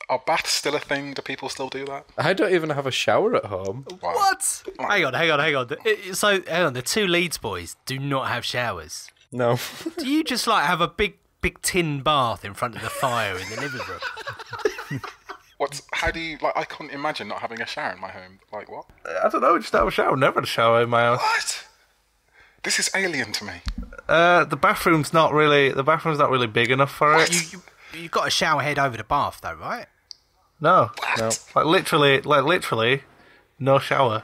Are baths still a thing? Do people still do that? I don't even have a shower at home. Wow. What? Hang on. So, hang on, the two Leeds boys do not have showers. No. Do you just have a big tin bath in front of the fire in the living room? How do you, I couldn't imagine not having a shower in my home. What? I don't know, just have a shower. Never had a shower in my house. What? This is alien to me. The bathroom's not really big enough for it. You've got a shower head over the bath, though, right? No. What? No. Literally, no shower.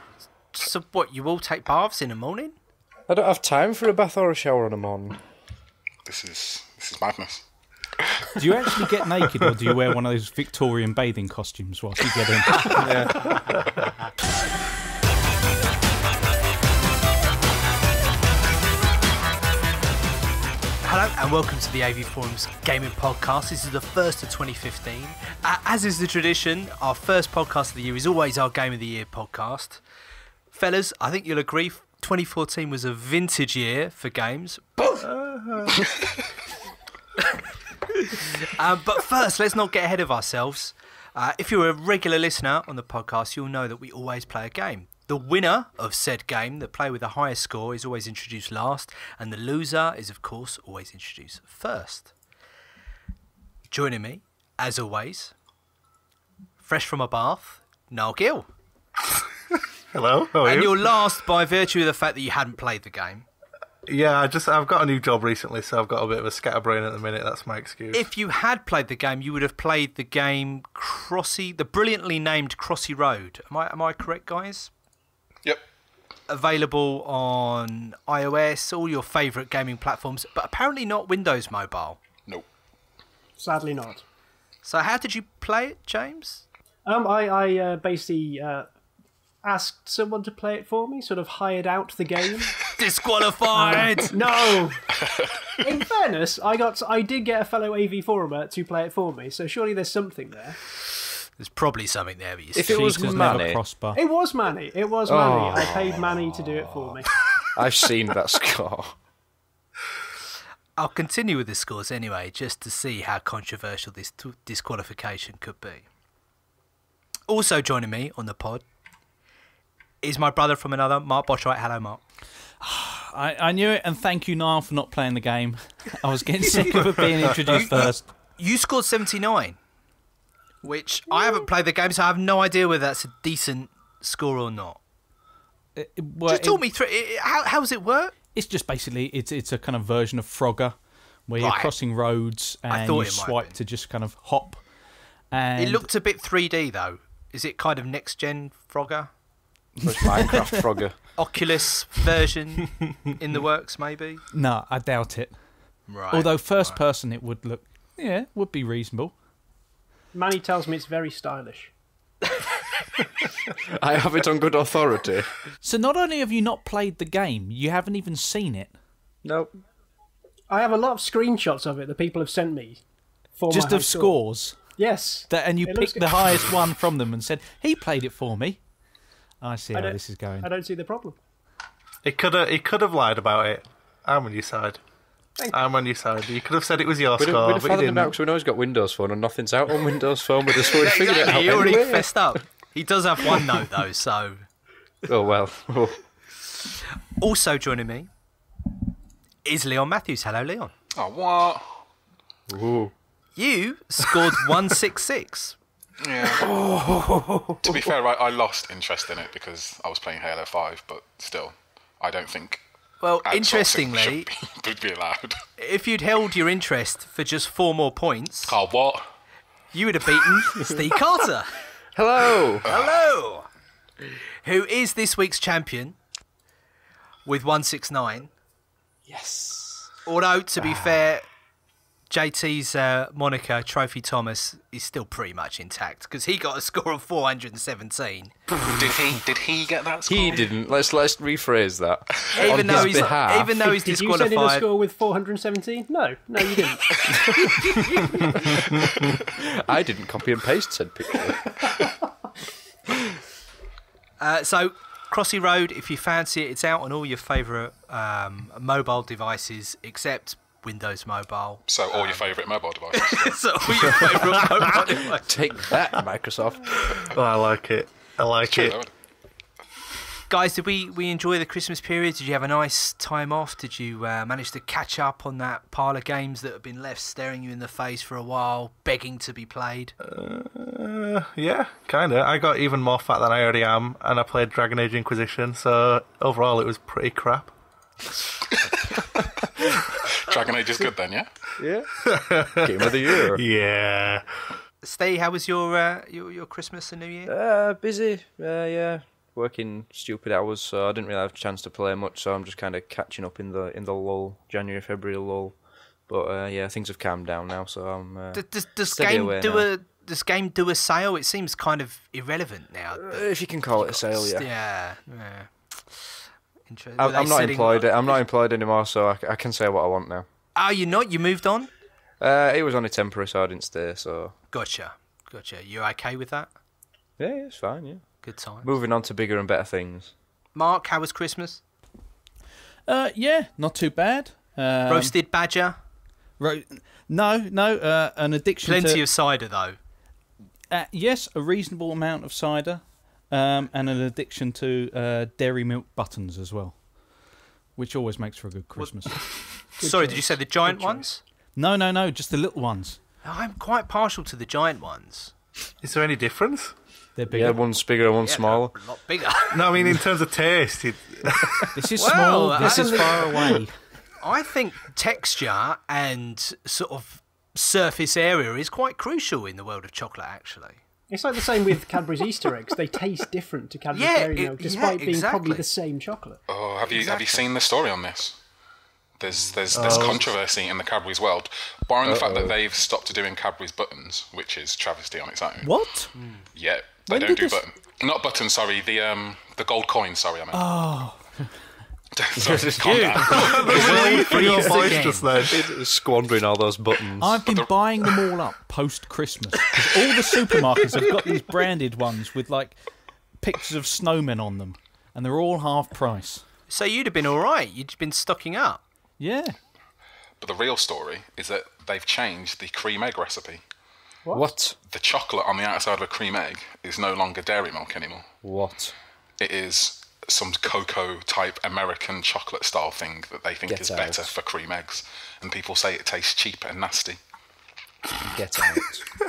So what, you all take baths in the morning? I don't have time for a bath or a shower on a morning. This is madness. Do you actually get naked, or do you wear one of those Victorian bathing costumes whilst you get in? Hello and welcome to the AVForums Gaming Podcast. This is the first of 2015. As is the tradition, our first podcast of the year is always our Game of the Year podcast. Fellas, I think you'll agree 2014 was a vintage year for games. But first, let's not get ahead of ourselves. If you're a regular listener on the podcast, you'll know that we always play a game. The winner of said game, the player with the highest score, is always introduced last, and the loser is, of course, always introduced first. Joining me, as always, fresh from a bath, Niall Gill. Hello, how are you? And you're last by virtue of the fact that you hadn't played the game. Yeah, I've got a new job recently, so I've got a bit of a scatterbrain at the minute. That's my excuse. If you had played the game, you would have played the game the brilliantly named Crossy Road. Am I correct, guys? Yep. Available on iOS, all your favourite gaming platforms, but apparently not Windows Mobile. Nope. Sadly not. So how did you play it, James? I basically asked someone to play it for me, sort of hired out the game. Disqualified! No! In fairness, I did get a fellow AVForumer to play it for me, so surely there's something there. There's probably something there, but If it was Manny, It was Manny. I paid Manny to do it for me. I've seen that score. I'll continue with the scores anyway, just to see how controversial this disqualification could be. Also joining me on the pod is my brother from another, Mark Botwright. Hello, Mark. I knew it, and thank you, Niall, for not playing the game. I was getting sick of it being introduced first. You scored 79, which I haven't played the game, so I have no idea whether that's a decent score or not. Just talk me through it. How does it work? It's just basically it's a kind of version of Frogger, where you're crossing roads and you swipe to just kind of hop. And it looked a bit 3D though. Is it kind of next gen Frogger? Minecraft Frogger. Oculus version in the works, maybe? No, I doubt it. Right. Although first person, it would look, would be reasonable. Manny tells me it's very stylish. I have it on good authority. So not only have you not played the game, you haven't even seen it. Nope. I have a lot of screenshots of it that people have sent me. Just of scores? Yes. And you picked the highest one from them and said, he played it for me. I see how this is going. I don't see the problem. He could have lied about it. I'm on your side. I'm on your side. You could have said it was your score, we'd have but you didn't. out because we know he's got Windows Phone and nothing's out on Windows Phone. We'd have figured it out. He already fessed up. He does have one note though, so. Oh well. Oh. Also joining me is Leon Matthews. Hello, Leon. Oh, what? Ooh. You scored 166. Yeah. To be fair, I lost interest in it because I was playing Halo 5, but still, I don't think. Well, interestingly, should be allowed. If you'd held your interest for just 4 more points, Oh, what? you would have beaten Steve Carter. Hello. Hello. Who is this week's champion with 169. Yes. Although, to be fair, JT's moniker, Trophy Thomas, is still pretty much intact because he got a score of 417. Did he get that score? He didn't. Let's rephrase that. Even though he's Did you disqualified. send in a score with 417? No, you didn't. I didn't copy and paste said picture. So, Crossy Road, if you fancy it, it's out on all your fafavourite mobile devices, except Windows Mobile. So all your favourite mobile devices. So all your favourite mobile devices. Take that, Microsoft. Oh, I like it. I like it. Though, Guys, did we enjoy the Christmas period? Did you have a nice time off? Did you manage to catch up on that pile of games that have been left staring you in the face for a while, begging to be played? Yeah, kind of. I got even more fat than I already am, and I played Dragon Age Inquisition, so overall it was pretty crap. Dragon Age is good then, yeah? Yeah. Game of the year. Yeah. Steve, how was your Christmas and New Year? Busy. Yeah. Working stupid hours, so I didn't really have a chance to play much. So I'm just kind of catching up in the lull, January, February lull. But yeah, things have calmed down now. So I'm. Does game do a sale? It seems kind of irrelevant now. If you can call it a sale, yeah. Yeah. Interesting. I'm not employed. I'm not employed anymore, so I can say what I want now. Oh, you're not? You moved on? It was only temporary, so I didn't stay. So. Gotcha. You okay with that? Yeah, it's fine. Yeah. Good time. Moving on to bigger and better things. Mark, how was Christmas? Yeah, not too bad. Roasted badger? No. An addiction Plenty of cider, though. Yes, a reasonable amount of cider, and an addiction to dairy milk buttons as well, which always makes for a good Christmas. Sorry, did you say the giant ones? No, just the little ones. I'm quite partial to the giant ones. Is there any difference? They're bigger. Yeah, one's bigger and one's smaller. A lot bigger. No, I mean in terms of taste. This is Well, small, this is far away. I think texture and sort of surface area is quite crucial in the world of chocolate, actually. It's like the same with Cadbury's Easter eggs. They taste different to Cadbury's Dairy Milk, despite being probably the same chocolate. Oh, have you seen the story on this? There's controversy in the Cadbury's world, barring the fact that they've stopped doing Cadbury's buttons, which is travesty on its own. What? Yeah, they don't do buttons. Not buttons, sorry, the gold coin, sorry, I meant. Oh. Sorry, calm down. Your voice just then. Squandering all those buttons. I've been buying them all up post-Christmas. Because all the supermarkets have got these branded ones with, like, pictures of snowmen on them. And they're all half price. So you'd have been all right. You'd been stocking up. Yeah. But the real story is that they've changed the cream egg recipe. What? The chocolate on the outside of a cream egg is no longer dairy milk anymore. What? It is some cocoa-type American chocolate-style thing that they think is better for cream eggs. And people say it tastes cheap and nasty. Get out.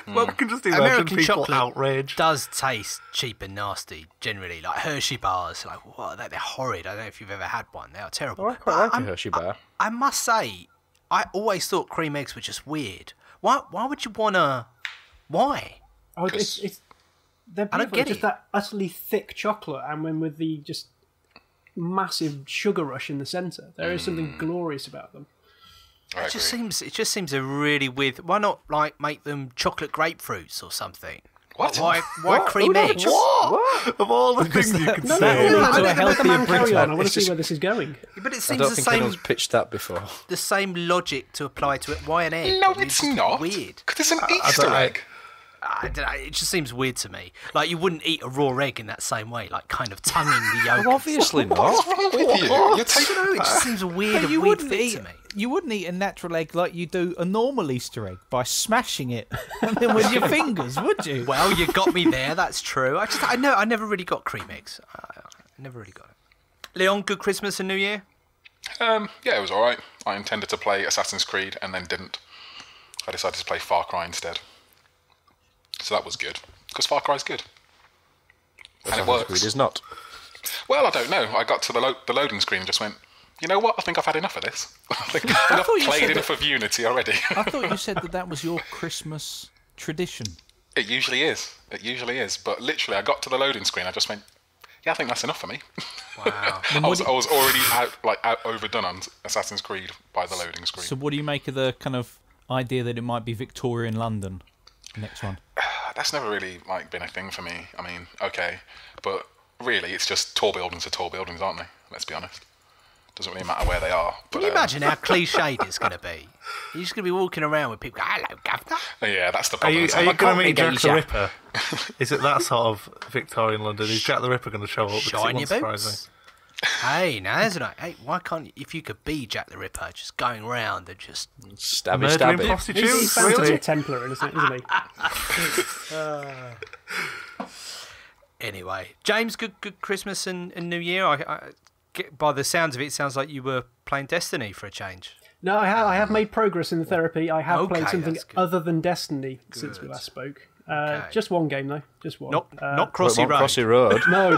Well, we can just imagine American people chocolate outraged. does taste cheap and nasty, generally. Like Hershey bars, like, what? They're horrid. I don't know if you've ever had one. They are terrible. Oh, I quite like a Hershey bar. I must say, I always thought cream eggs were just weird. Why would you want to... Why? Oh, it's they're beautiful. I don't get just it. that utterly thick chocolate, and when with the just massive sugar rush in the centre, there is something glorious about them. I It just agree. seems a really weird... Why not, like, make them chocolate grapefruits or something? What? Why cream eggs? What? Of all the things you could No, say. no, To a let the healthier man carry Britain. on. I want to see where this is going. But it I seems don't the think same... anyone's pitched that before. The same logic to apply to it. Why an egg? No, I mean, it's just not. Weird. Because it's an Easter egg. I don't know, it just seems weird to me. Like, you wouldn't eat a raw egg in that same way, like kind of tonguing the yolk. Well, obviously not. What's wrong with you? You're It just seems a weird, But you weird wouldn't fit eat to me. You wouldn't eat a natural egg like you do a normal Easter egg by smashing it and then with your fingers, would you? Well, you got me there. That's true. I never really got cream eggs. I never really got it. Leon, good Christmas and New Year. Yeah, it was alright. I intended to play Assassin's Creed and then didn't. I decided to play Far Cry instead. So that was good. Because Far Cry's good. And it works. It is not. Well, I don't know. I got to the loading screen and just went, you know what? I think I've had enough of this. I think I've thought you played said enough of Unity already. I thought you said that was your Christmas tradition. It usually is. It usually is. But literally, I got to the loading screen. I just went, yeah, I think that's enough for me. Wow. I was already out overdone on Assassin's Creed by the loading screen. So what do you make of the kind of idea that it might be Victorian London next one? That's never really been a thing for me. I mean, okay, but really, it's just tall buildings are tall buildings, aren't they? Let's be honest. Doesn't really matter where they are. But, Can you imagine how cliched it's going to be? You're just going to be walking around with people, hello, governor. Yeah, that's the Are problem. you It's like, going to meet Jack the Geisha. Ripper? Is it that sort of Victorian London? Is Jack the Ripper going to show up? Because Shine it your won't surprise boots. Hey, now there's an hey. Why can't if you could be Jack the Ripper, just going around and just Stabby, Murdering stabby. prostitutes, He's bound to be really? a Templar, isn't he? anyway. James, good Christmas and New Year. I get, by the sounds of it, it sounds like you were playing Destiny for a change. No, I have made progress in the therapy. I have Okay, played something that's good. other than Destiny since we last spoke. Okay. Just one game though, just one. Not Crossy Won't Road. Crossy Road. No.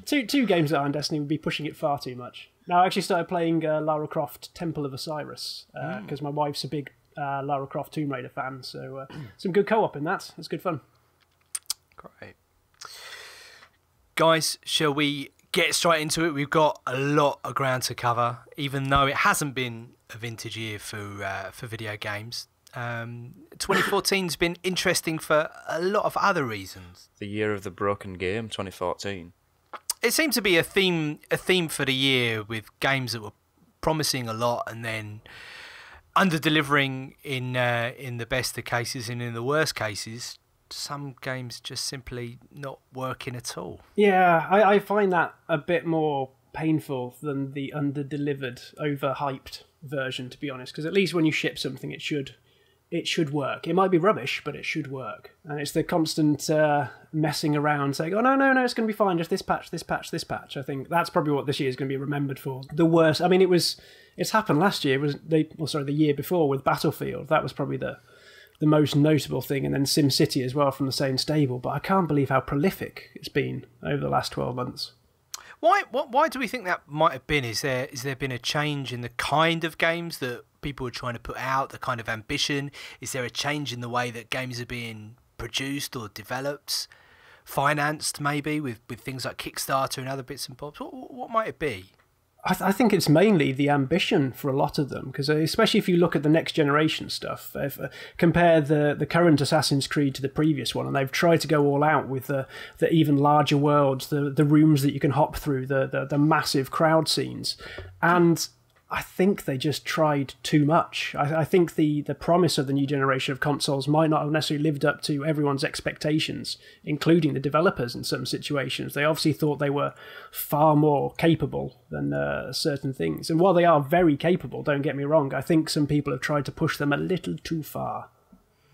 two games that are on Destiny would be pushing it far too much. Now I actually started playing Lara Croft Temple of Osiris because my wife's a big Lara Croft Tomb Raider fan, so some good co-op in that. It's good fun. Great. Guys, shall we get straight into it? We've got a lot of ground to cover, even though it hasn't been a vintage year for video games. 2014's been interesting for a lot of other reasons. The year of the broken game, 2014. It seemed to be a theme for the year, with games that were promising a lot and then under-delivering in the best of cases, and in the worst cases, some games just simply not working at all. Yeah, I find that a bit more painful than the under-delivered, overhyped version, to be honest, because at least when you ship something, it should work. It might be rubbish, but it should work. And it's the constant messing around, saying, "Oh no, it's going to be fine. Just this patch, this patch, this patch." I think that's probably what this year is going to be remembered for. The worst. I mean, it's happened last year. The year before with Battlefield. That was probably the most notable thing, and then SimCity as well from the same stable. But I can't believe how prolific it's been over the last 12 months. Why do we think that might have been? Is there been a change in the kind of games that people are trying to put out, the kind of ambition? Is there a change in the way that games are being produced or developed, financed maybe with things like Kickstarter and other bits and bobs? What might it be? I think it's mainly the ambition for a lot of them, because especially if you look at the next generation stuff, compare the current Assassin's Creed to the previous one, and they've tried to go all out with the even larger worlds, the rooms that you can hop through, the massive crowd scenes, and I think they just tried too much. I think the promise of the new generation of consoles might not have necessarily lived up to everyone's expectations, including the developers in some situations. They obviously thought they were far more capable than certain things. And while they are very capable, don't get me wrong, I think some people have tried to push them a little too far.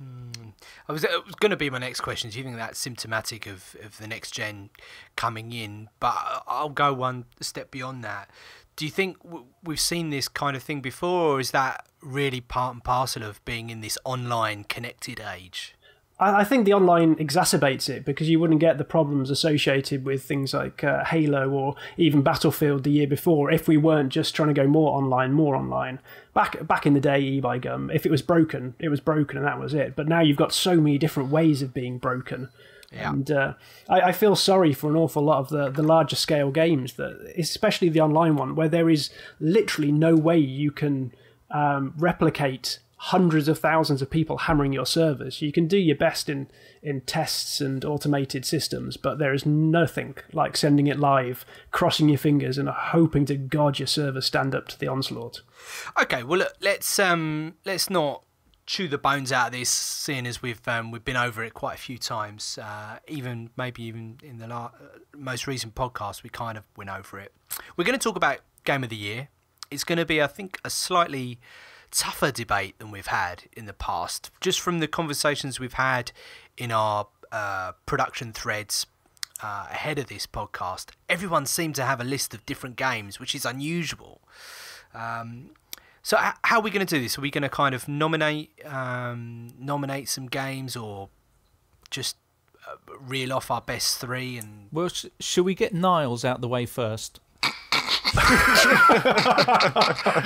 It was going to be my next question. Do you think that's symptomatic of the next gen coming in? But I'll go one step beyond that. Do you think we've seen this kind of thing before, or is that really part and parcel of being in this online connected age? I think the online exacerbates it, because you wouldn't get the problems associated with things like Halo or even Battlefield the year before if we weren't just trying to go more online. Back in the day, e-by gum, if it was broken, it was broken and that was it. But now you've got so many different ways of being broken. Yeah. And I feel sorry for an awful lot of the larger scale games, that especially the online one, where there is literally no way you can replicate hundreds of thousands of people hammering your servers. You can do your best in tests and automated systems, but there is nothing like sending it live, crossing your fingers and hoping to God your servers stand up to the onslaught. Okay, well look, let's not chew the bones out of this, seeing as we've been over it quite a few times. Even in the most recent podcast, we kind of went over it. We're going to talk about Game of the Year. It's going to be, I think, a slightly tougher debate than we've had in the past, just from the conversations we've had in our production threads ahead of this podcast. Everyone seemed to have a list of different games, which is unusual. So how are we going to do this? Are we going to kind of nominate some games, or just reel off our best three? And Well, should we get Niall's out the way first? You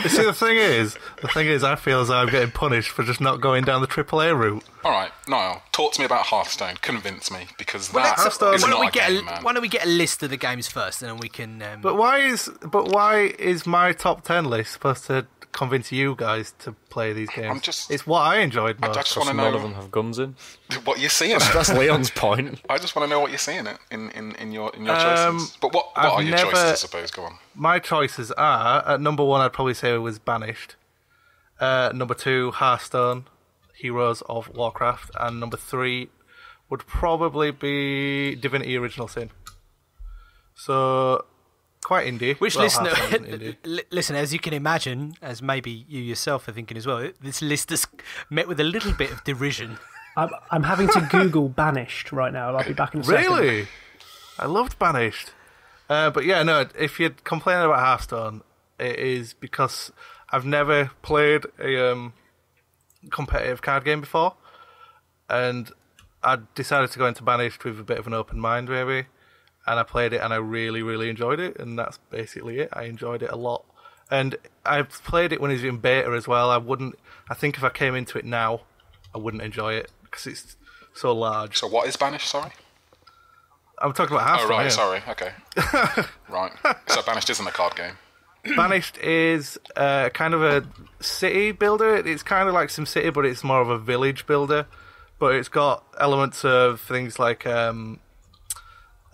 see, the thing is, I feel as though I'm getting punished for just not going down the AAA route. All right, Niall, talk to me about Hearthstone. Convince me, because Well, that let's- is why don't not we a get game, man. why don't we get a list of the games first, and then we can. But why is my top 10 list supposed to convince you guys to play these games? It's what I enjoyed most. I just want to None of know them have guns in. what you're seeing. That's Leon's point. I just want to know what you're seeing in your choices. But what are your choices, I suppose? Go on. My choices are, at number 1, I'd probably say it was Banished. Number 2, Hearthstone, Heroes of Warcraft. And number 3 would probably be Divinity Original Sin. So quite indie. Which Well, listener, Hearthstone isn't indie. listen, as you can imagine, as maybe you yourself are thinking as well, this list has met with a little bit of derision. I'm having to Google Banished right now. I'll be back in a second. Really? I loved Banished. But yeah, no, if you're complaining about Hearthstone, it is because I've never played a competitive card game before. And I decided to go into Banished with a bit of an open mind, maybe. And I played it and I really, really enjoyed it. And that's basically it. I enjoyed it a lot. And I played it when it was in beta as well. I think if I came into it now, I wouldn't enjoy it because it's so large. So what is Banished, sorry? I'm talking about Hearthstone. Oh, right, yeah. sorry, okay. Right. So Banished isn't a card game. Banished is kind of a city builder. It's kind of like SimCity, but it's more of a village builder. But it's got elements of things like...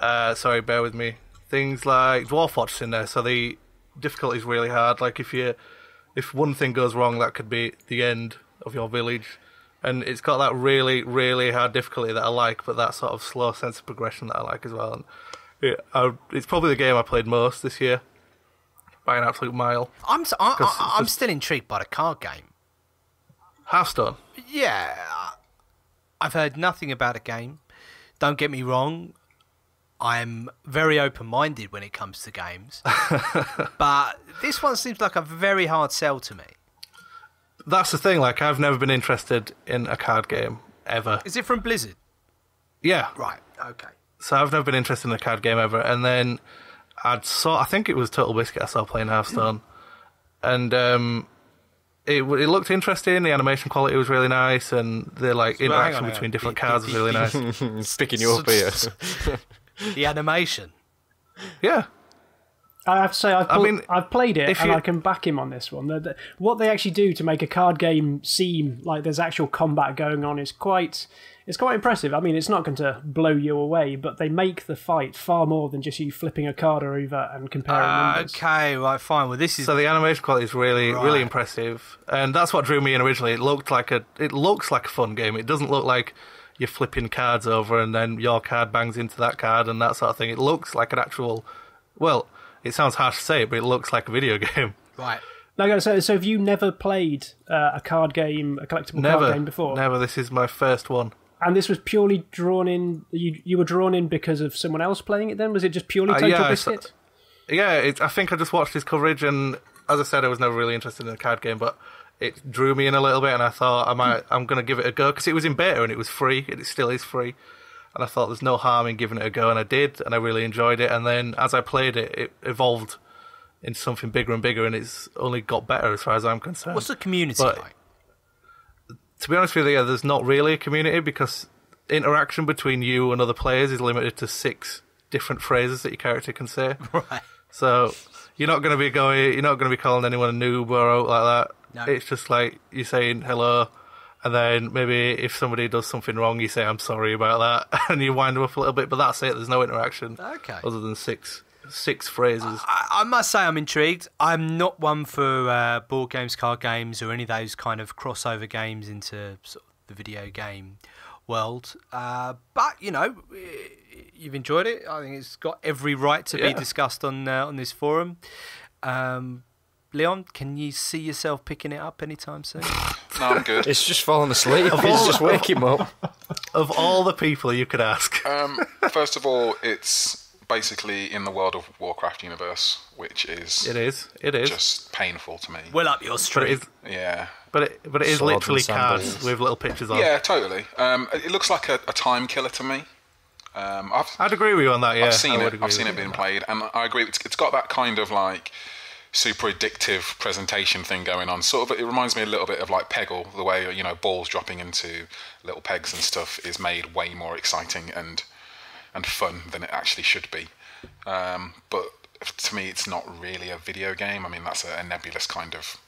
sorry, bear with me. Things like Dwarf Fortress in there, so the difficulty is really hard. Like if one thing goes wrong, that could be the end of your village. And it's got that really, really hard difficulty that I like, but that sort of slow sense of progression that I like as well. And it's probably the game I played most this year, by an absolute mile. I'm still intrigued by the card game. Hearthstone. Yeah, I've heard nothing about a game. Don't get me wrong, I'm very open-minded when it comes to games. But this one seems like a very hard sell to me. That's the thing, like, I've never been interested in a card game, ever. Is it from Blizzard? Yeah. Right, okay. So I've never been interested in a card game ever. And then I think it was Total Biscuit I saw playing Hearthstone. And it looked interesting, the animation quality was really nice, and the interaction between different cards was really nice. Picking you up here. The animation. Yeah. I have to say, I've played it, and I can back him on this one. What they actually do to make a card game seem like there's actual combat going on is quite impressive. I mean, it's not going to blow you away, but they make the fight far more than just you flipping a card over and comparing numbers. Okay, right, fine. Well, this is... So the animation quality is really, really impressive, and that's what drew me in originally. It looks like a fun game. It doesn't look like you're flipping cards over and then your card bangs into that card and that sort of thing. It looks like an actual... Well, it sounds harsh to say it, but it looks like a video game. Right. Now, so have you never played a card game, a collectible card game before? Never. This is my first one. And this was purely drawn in... You were drawn in because of someone else playing it then? Was it just purely Total Biscuit? I think I just watched his coverage, and as I said, I was never really interested in a card game, but it drew me in a little bit, and I thought I'm going to give it a go, because it was in beta and it was free, and it still is free. And I thought there's no harm in giving it a go, and I did, and I really enjoyed it. And then as I played it, it evolved into something bigger and bigger, and it's only got better as far as I'm concerned. What's the community like? To be honest with you, there's not really a community, because interaction between you and other players is limited to 6 different phrases that your character can say. Right. So you're not going to be calling anyone a noob or out like that. No. It's just like you're saying hello, and then maybe if somebody does something wrong, you say I'm sorry about that, and you wind them up a little bit. But that's it. There's no interaction. Okay. Other than six phrases. I must say I'm intrigued. I'm not one for board games, card games, or any of those kind of crossover games into sort of the video game world. But, you've enjoyed it. I think it's got every right to be discussed on this forum. Leon, can you see yourself picking it up anytime soon? No, I'm good. It's just falling asleep. It's just wake him up. Of all the people you could ask. First of all, it's basically in the World of Warcraft universe, which is... It is. Just painful to me. Well up your street. Yeah. But it is Swords literally and sandals. cards with little pictures on. Yeah, totally. It looks like a time killer to me. I'd agree with you on that, yeah. I've seen it being that. played, and I agree. It's got that kind of like super addictive presentation thing going on. Sort of, it reminds me a little bit of like Peggle, the way balls dropping into little pegs and stuff is made way more exciting and fun than it actually should be. But to me, it's not really a video game. I mean, that's a nebulous kind of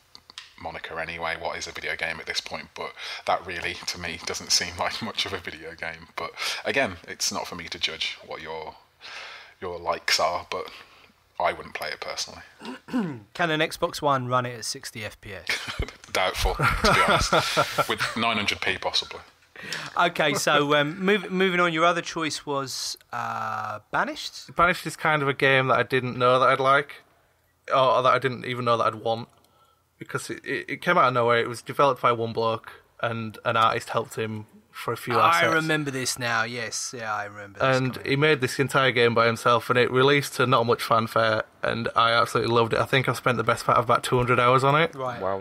moniker anyway. What is a video game at this point? But that really, to me, doesn't seem like much of a video game. But again, it's not for me to judge what your likes are, but I wouldn't play it personally. Can an Xbox One run it at 60 FPS? Doubtful, to be honest. With 900p possibly. Okay, so moving on, your other choice was Banished? Banished is kind of a game that I didn't know that I'd like, or that I didn't even know that I'd want, because it came out of nowhere. It was developed by one bloke, and an artist helped him for a few assets. I remember this now, yes. Yeah, I remember this. And he made this entire game by himself, and it released to not much fanfare, and I absolutely loved it. I think I've spent the best part of about 200 hours on it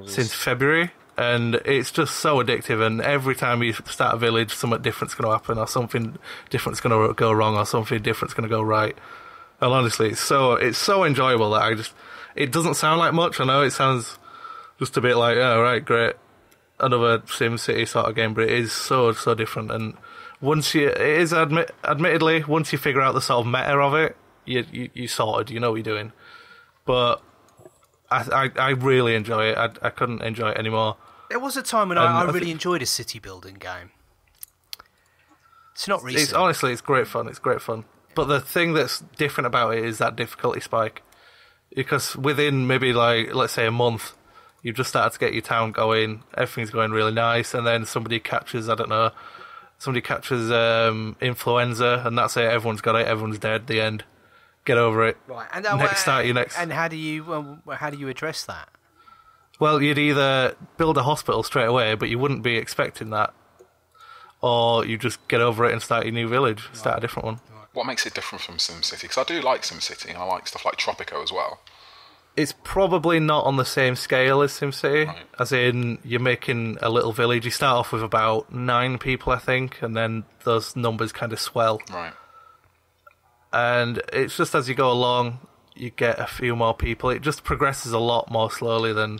since February, and it's just so addictive, and every time you start a village, something different's going to happen, or something different's going to go wrong, or something different's going to go right. And honestly, it's so enjoyable that it doesn't sound like much. I know it sounds just a bit like, oh, right, great, another SimCity sort of game, but it is so different. And admittedly, once you figure out the sort of meta of it, you sorted, you know what you're doing. But I really enjoy it. I couldn't enjoy it anymore. There was a time when I really enjoyed a city building game. It's not recent. Honestly, it's great fun. It's great fun. But the thing that's different about it is that difficulty spike. Because within maybe, like, let's say a month, you've just started to get your town going, everything's going really nice, and then somebody catches, influenza, and that's it, everyone's got it, everyone's dead, the end. Get over it. Right. And And how do you address that? Well, you'd either build a hospital straight away, but you wouldn't be expecting that, or you just get over it and start your new village, start a different one. What makes it different from SimCity? Because I do like SimCity, and I like stuff like Tropico as well. It's probably not on the same scale as SimCity, right. As in you're making a little village. You start off with about 9 people, I think, and then those numbers kind of swell. Right. And it's just as you go along, you get a few more people. It just progresses a lot more slowly than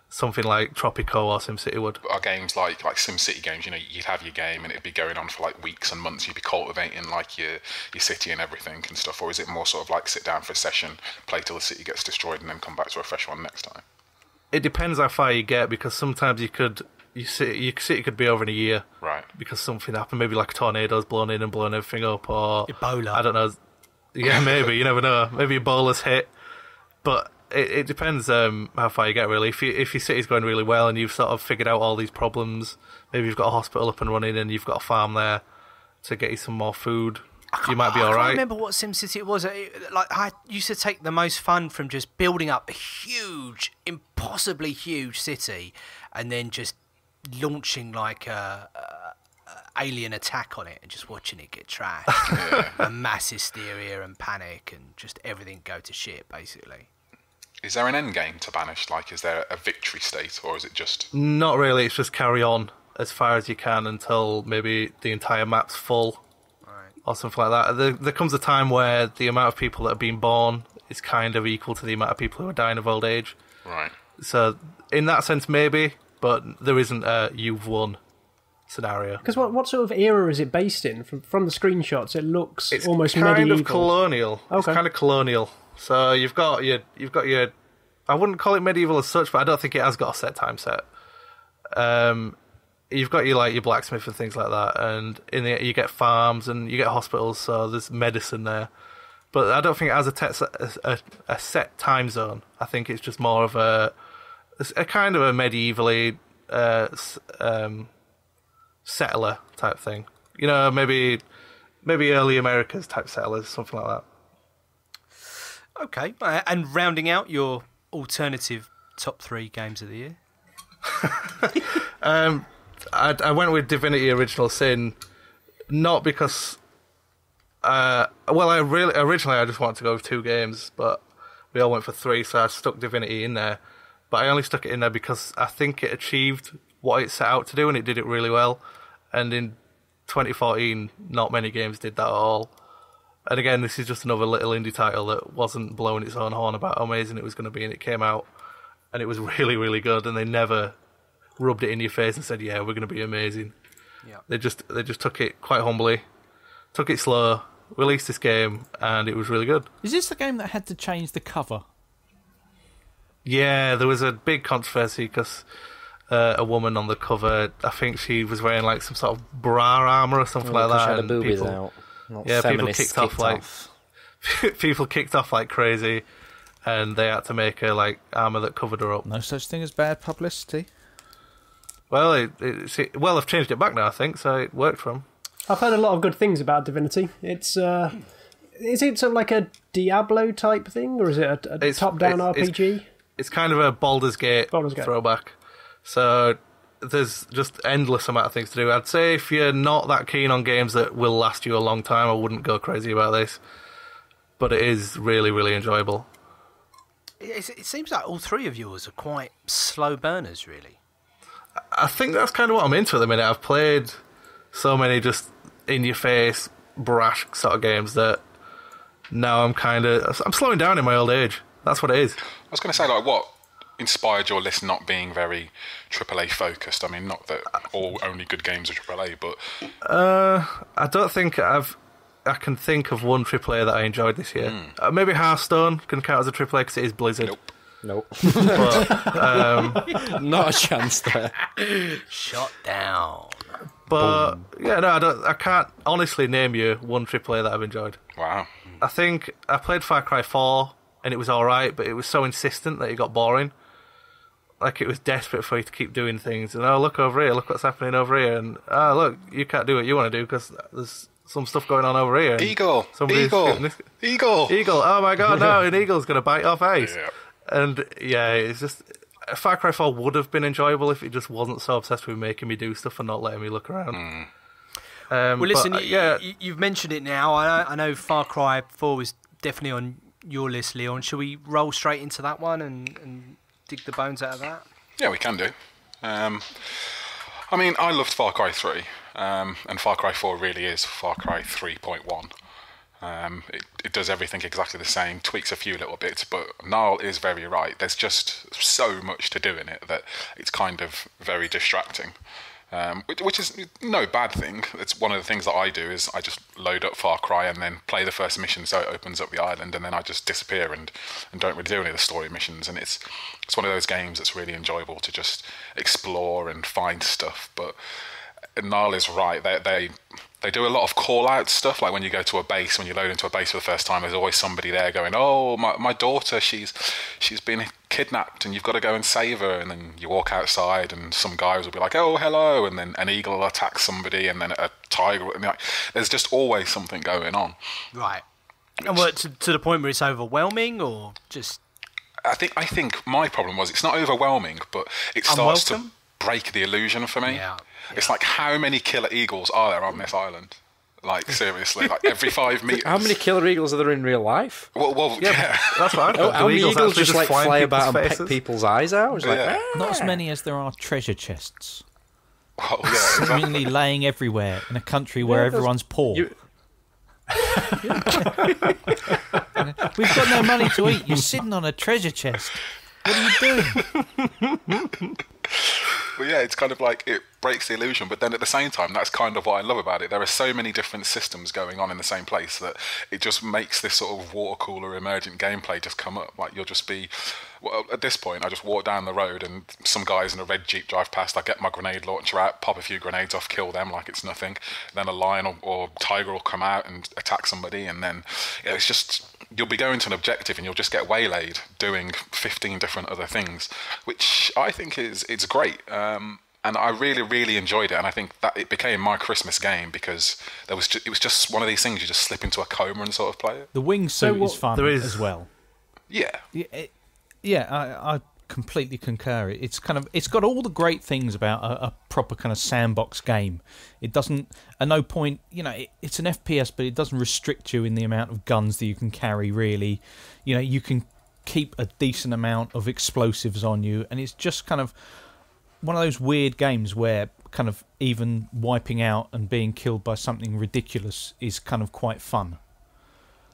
something like Tropico or SimCity would. Our games like SimCity games, you'd have your game and it'd be going on for like weeks and months. You'd be cultivating like your city and everything and stuff. Or is it more sort of like sit down for a session, play till the city gets destroyed, and then come back to a fresh one next time? It depends how far you get, because sometimes your city could be over in a year, right? Because something happened, maybe like a tornado's blown in and blown everything up, or Ebola. I don't know. Yeah, maybe, you never know. Maybe Ebola's hit, but it depends how far you get, really. If your city's going really well and you've sort of figured out all these problems, maybe you've got a hospital up and running and you've got a farm there to get you some more food, you might be all right. I can't remember what SimCity it was. I used to take the most fun from just building up a huge, impossibly huge city and then just launching like a alien attack on it and just watching it get trashed. A mass hysteria and panic and just everything go to shit, basically. Is there an end game to Banished? Like, is there a victory state, or is it just... Not really, it's just carry on as far as you can until maybe the entire map's full, right, or something like that. There comes a time where the amount of people that have been born is kind of equal to the amount of people who are dying of old age. Right. So, in that sense, maybe, but there isn't a you've won scenario. Because what sort of era is it based in? From the screenshots, it looks almost kind medieval. Of colonial. Okay. It's kind of colonial. So you've got your. I wouldn't call it medieval as such, but I don't think it has got a set time set. You've got your blacksmith and things like that, and you get farms and you get hospitals. So there's medicine there, but I don't think it has a set time zone. I think it's just more of a kind of a medievally settler type thing. Maybe early Americas type settlers, something like that. Okay, and rounding out your alternative top 3 games of the year? I went with Divinity Original Sin, not because... originally I just wanted to go with 2 games, but we all went for 3, so I stuck Divinity in there. But I only stuck it in there because I think it achieved what it set out to do, and it did it really well. And in 2014, not many games did that at all. And again, this is just another little indie title that wasn't blowing its own horn about how amazing it was going to be, and it came out, and it was really, really good, and they never rubbed it in your face and said, yeah, we're going to be amazing. Yeah. They just took it quite humbly, took it slow, released this game, and it was really good. Is this the game that had to change the cover? Yeah, there was a big controversy because a woman on the cover, I think she was wearing like some sort of bra armour or something like that. She had her boobies out. People kicked off. People kicked off like crazy, and they had to make her like armour that covered her up. No such thing as bad publicity. Well, they've changed it back now, I think, so it worked for them. I've heard a lot of good things about Divinity. It's is it sort of like a Diablo type thing, or is it a top-down RPG? It's kind of a Baldur's Gate throwback. So there's just endless amount of things to do. I'd say if you're not that keen on games that will last you a long time, I wouldn't go crazy about this. But it is really, really enjoyable. It seems like all three of yours are quite slow burners, really. I think that's kind of what I'm into at the minute. I've played so many just in-your-face, brash sort of games that now I'm slowing down in my old age. That's what it is. I was going to say, like, what inspired your list not being very AAA focused? I mean, not that only good games are AAA, but... I don't think I can think of one AAA that I enjoyed this year. Maybe Hearthstone can count as a AAA because it is Blizzard. Nope. But, not a chance there. Shot down. But yeah, no, I can't honestly name you one AAA that I've enjoyed. Wow. I think I played Far Cry 4 and it was alright, but it was so insistent that it got boring. Like, it was desperate for you to keep doing things. And, oh, look over here, look what's happening over here. And, oh, look, you can't do what you want to do because there's some stuff going on over here. And Eagle! Eagle! Oh my god, no, an eagle's going to bite your face. Yeah. And, yeah, it's just... Far Cry 4 would have been enjoyable if it just wasn't so obsessed with making me do stuff and not letting me look around. Well, listen, you've mentioned it now. I know Far Cry 4 was definitely on your list, Leon. Shall we roll straight into that one and dig the bones out of that? Yeah, we can do. I mean, I loved Far Cry 3, and Far Cry 4 really is Far Cry 3.1. It does everything exactly the same, tweaks a few little bits, but Niall is very right. There's just so much to do in it that it's kind of very distracting. Which is no bad thing. It's one of the things that I do is I just load up Far Cry and then play the first mission so it opens up the island, and then I just disappear and don't really do any of the story missions. And it's one of those games that's really enjoyable to just explore and find stuff. But Niall is right. They do a lot of call-out stuff, like when you go to a base, when you load into a base for the first time, there's always somebody there going, oh, my daughter, she's been kidnapped and you've got to go and save her. And then you walk outside and some guys will be like, oh, hello, and then an eagle will attack somebody, and then a tiger, and there's just always something going on. Right. And what, to the point where it's overwhelming, or just... I think my problem was it's not overwhelming, but it starts to break the illusion for me. Yeah. It's like, how many killer eagles are there on this island? Like, seriously, like every 5 meters. How many killer eagles are there in real life? Well, yeah. That's what I thought. How many eagles just like fly about and faces? peck people's eyes out? It's like, Not as many as there are treasure chests. Well, yeah, exactly. Seemingly laying everywhere in a country where everyone's poor. We've got no money to eat. You're sitting on a treasure chest. What are you doing? Well, yeah, it's kind of like it breaks the illusion, but then at the same time, that's kind of what I love about it. There are so many different systems going on in the same place that it just makes this sort of water cooler emergent gameplay just come up. Like, you'll just be... Well, at this point, I just walk down the road and some guys in a red Jeep drive past. I get my grenade launcher out, pop a few grenades off, kill them like it's nothing. Then a lion or tiger will come out and attack somebody, and then it's just... You'll be going to an objective and you'll just get waylaid doing 15 different other things, which I think it's great. And I really, really enjoyed it. And I think that it became my Christmas game because it was just one of these things you just slip into a coma and sort of play it. The wingsuit is fun as well. Yeah. I completely concur. It's got all the great things about a proper kind of sandbox game. It doesn't, at no point, it's an FPS, but it doesn't restrict you in the amount of guns that you can carry, really. You can keep a decent amount of explosives on you, and it's just kind of one of those weird games where kind of even wiping out and being killed by something ridiculous is kind of quite fun.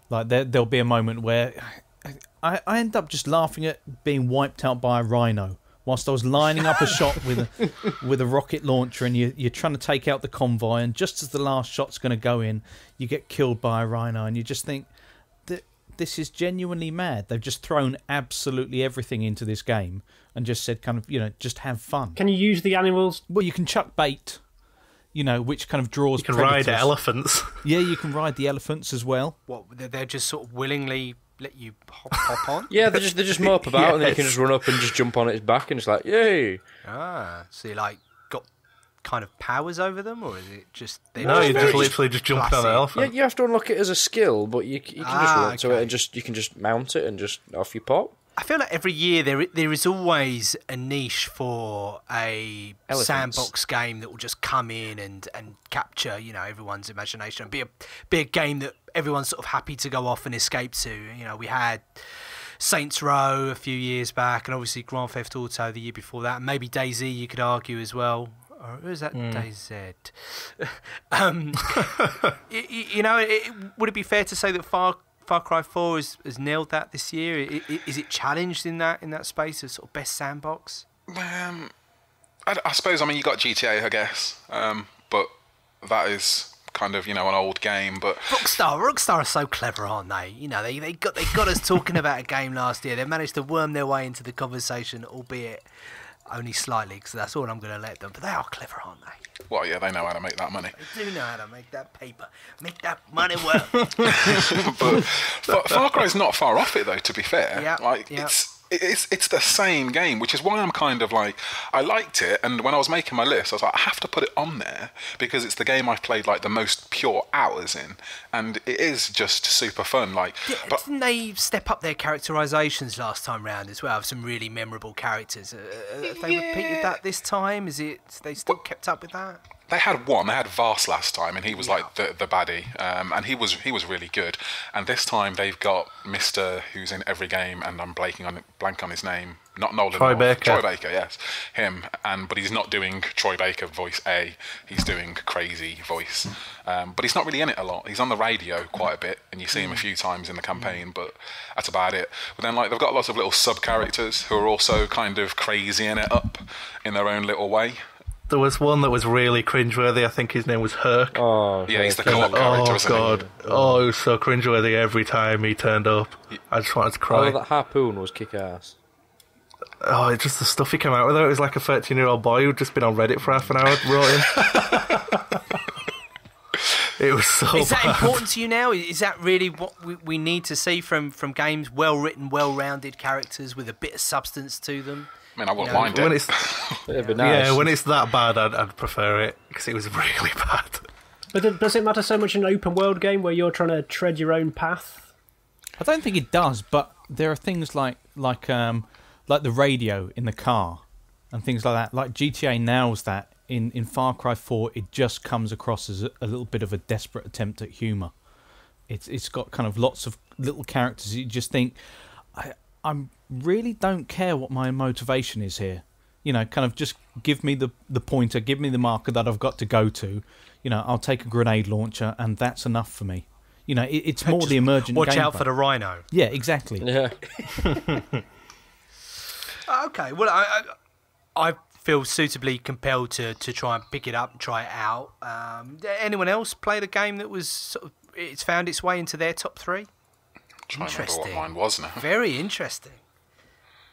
Like, there'll be a moment where I end up just laughing at being wiped out by a rhino whilst I was lining up a shot with a rocket launcher, and you're trying to take out the convoy, and just as the last shot's going to go in, you get killed by a rhino, and you just think that this is genuinely mad. They've just thrown absolutely everything into this game and just said kind of, just have fun. Can you use the animals? Well, you can chuck bait, which kind of draws You can predators. ride elephants. Yeah, you can ride the elephants as well. What, they're just sort of willingly let you hop on? Yeah, they just mope about, and then you can just run up and just jump on its back, and it's like, yay! So you like kind of powers over them, or is it just No, you just literally just jump on an Yeah, elephant. you have to unlock it as a skill, but you can just run to it and you can just mount it and just off you pop. I feel like every year there is always a niche for a Elephants. sandbox game that will just come in and capture, you know, everyone's imagination and be a game that everyone's sort of happy to go off and escape to. You know, we had Saints Row a few years back, and obviously Grand Theft Auto the year before that, and maybe DayZ you could argue as well. Or is that DayZ? You know, would it be fair to say that Far Cry 4 has nailed that this year? Is it challenged in that space of sort of best sandbox? I suppose, I mean, you got GTA, I guess, but that is kind of, you know, an old game. But Rockstar are so clever, aren't they? You know, they got us talking about a game last year. They managed to worm their way into the conversation, albeit only slightly, because that's all I'm going to let them. But they are clever, aren't they? Well, yeah, they know how to make that money. They do know how to make that paper, make that money work. But Far Cry's not far off it, though, to be fair. Yeah, like, yeah. It's the same game, which is why I'm kind of like, I liked it, and when I was making my list, I was like, I have to put it on there, because it's the game I've played, like, the most pure hours in, and it is just super fun. Like, but Didn't they step up their characterizations last time round as well? Have some really memorable characters. Have they repeated that this time? They still kept up with that? They had Vars last time, and he was like the baddie, and he was really good. And this time they've got Mr. who's in every game, and I'm blank on his name. Not Nolan. Troy Baker. Troy Baker, yes, him. But he's not doing Troy Baker voice A. He's doing crazy voice. But he's not really in it a lot. He's on the radio quite a bit, and you see him a few times in the campaign. But that's about it. But then, like, they've got lots of little sub characters who are also kind of crazy in it up in their own little way. There was one that was really cringeworthy. I think his name was Herc. Oh, Yeah, he's the co-op character, isn't God. Oh, it was so cringeworthy every time he turned up. I just wanted to cry. that harpoon was kick-ass. Oh, it's just the stuff he came out with. It was like a 13-year-old boy who'd just been on Reddit for half an hour wrote him. It was so Is that bad. important to you now? Is that really what we need to see from games? Well-written, well-rounded characters with a bit of substance to them? I mean, I wouldn't mind When it. it's, It'd be nice. yeah, when it's that bad, I'd prefer it, because it was really bad. But does it matter so much in an open world game where you're trying to tread your own path? I don't think it does, but there are things like the radio in the car and things like that. Like GTA nails that. In Far Cry 4, it just comes across as a little bit of a desperate attempt at humour. It's got kind of lots of little characters. You just think, I really don't care what my motivation is here. You know, kind of just give me the pointer, give me the marker that I've got to go to. You know, I'll take a grenade launcher, and that's enough for me. You know, it's more the emergent Watch out gameplay. for the rhino. Yeah, exactly. Yeah. Okay, well, I feel suitably compelled to try and pick it up and try it out. Anyone else play the game that was sort of, it's found its way into their top three? Trying to remember what mine was now. Very interesting.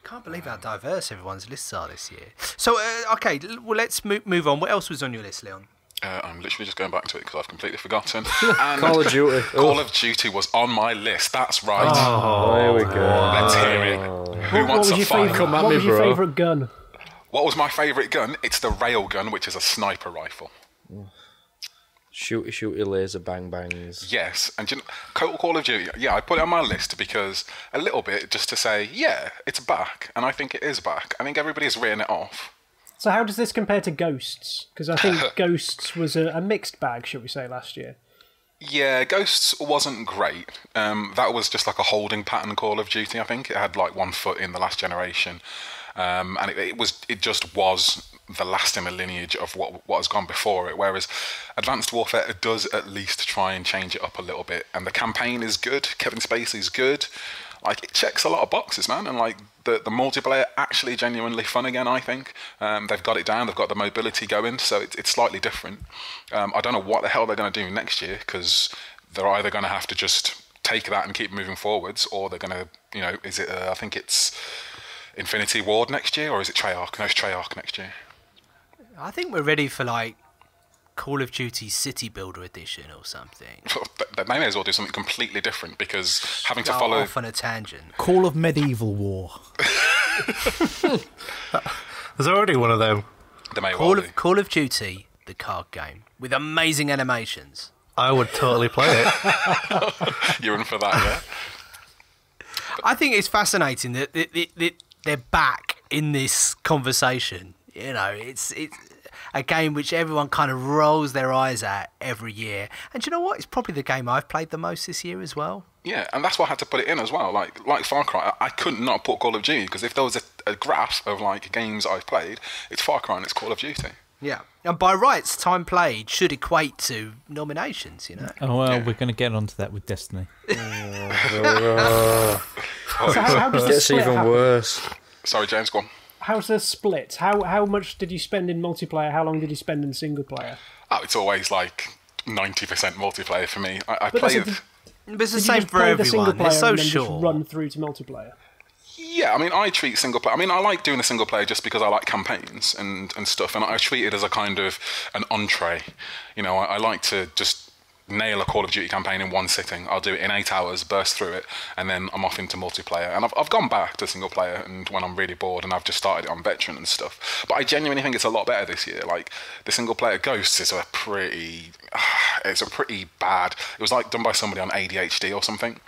Can't believe how diverse everyone's lists are this year. So, okay, well, let's move on. What else was on your list, Leon? I'm literally just going back to it because I've completely forgotten. And Call of Duty. Call of Duty was on my list. That's right. Oh, here we go. Let's hear it. Who wants a fight? Come at What me, was your bro. favourite gun? What was my favourite gun? It's the railgun, which is a sniper rifle. Shooty, laser bang bangs. Yes, and you know, Call of Duty, yeah, I put it on my list because a little bit just to say, yeah, it's back, and I think it is back. I think everybody's written it off. So how does this compare to Ghosts? Because I think Ghosts was a mixed bag, shall we say, last year. Yeah, Ghosts wasn't great. That was just like a holding pattern Call of Duty, I think. It had like 1 foot in the last generation. And it just was the last in the lineage of what has gone before it. Whereas Advanced Warfare, it does at least try and change it up a little bit. And the campaign is good. Kevin Spacey's good. Like, it checks a lot of boxes, man. And like the multiplayer actually genuinely fun again, I think. They've got it down. They've got the mobility going. So it's slightly different. I don't know what the hell they're going to do next year, because they're either going to have to just take that and keep moving forwards, or they're going to, you know, is it, I think it's Infinity Ward next year, or is it Treyarch? No, it's Treyarch next year. I think we're ready for, like, Call of Duty City Builder Edition or something. They may as well do something completely different, because having to Go follow... off on a tangent. Call of Medieval War. There's already one of them. There may well be. Call of Duty, the card game, with amazing animations. I would totally play it. You're in for that, yeah? I think it's fascinating that they're back in this conversation. You know, it's a game which everyone kind of rolls their eyes at every year. And do you know what? It's probably the game I've played the most this year as well. Yeah, and that's why I had to put it in as well. Like Far Cry, I couldn't not put Call of Duty, because if there was a graph of like games I've played, it's Far Cry and it's Call of Duty. Yeah, and by rights, time played should equate to nominations, you know. Oh, well, we're going to get onto that with Destiny. So how does this It's split even happen? worse. Sorry, James, go on. How's the split? How much did you spend in multiplayer? How long did you spend in single player? Oh, it's always like 90% multiplayer for me. I But play... that's a- But it's the Did you same just for play the single everyone. It's player so and then short. just run through to multiplayer? Yeah, I mean, I treat single player... I mean, I like doing a single player just because I like campaigns and stuff, and I treat it as a kind of an entree. You know, I like to just nail a Call of Duty campaign in one sitting. I'll do it in 8 hours, burst through it, and then I'm off into multiplayer. And I've gone back to single player and when I'm really bored, and I've just started it on veteran and stuff. But I genuinely think it's a lot better this year. Like, the single player Ghosts is it's a pretty bad... It was like done by somebody on ADHD or something.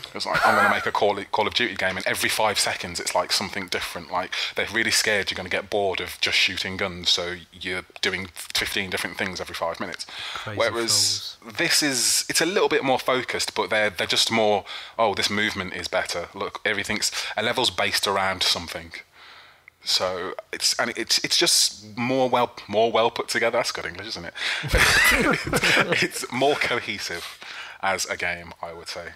It was like, I'm going to make a Call of Duty game, and every 5 seconds it's like something different. Like, they're really scared you're going to get bored of just shooting guns, so you're doing 15 different things every 5 minutes. Crazy Whereas it's a little bit more focused, but they're just more, oh, this movement is better. Look, a level's based around something. So it's just more well put together. That's good English, isn't it? It's more cohesive as a game, I would say.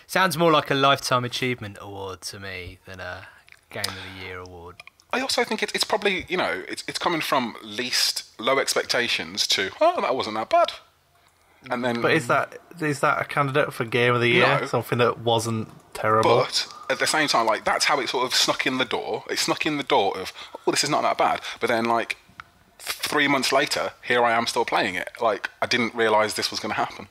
Sounds more like a Lifetime Achievement Award to me than a Game of the Year award. I also think it's probably, you know, it's coming from least low expectations to, oh, that wasn't that bad. And then, But is that a candidate for Game of the Year? No. Something that wasn't terrible? But at the same time, like, that's how it sort of snuck in the door. It snuck in the door of, oh, this is not that bad. But then, like, 3 months later, here I am still playing it. Like, I didn't realise this was going to happen.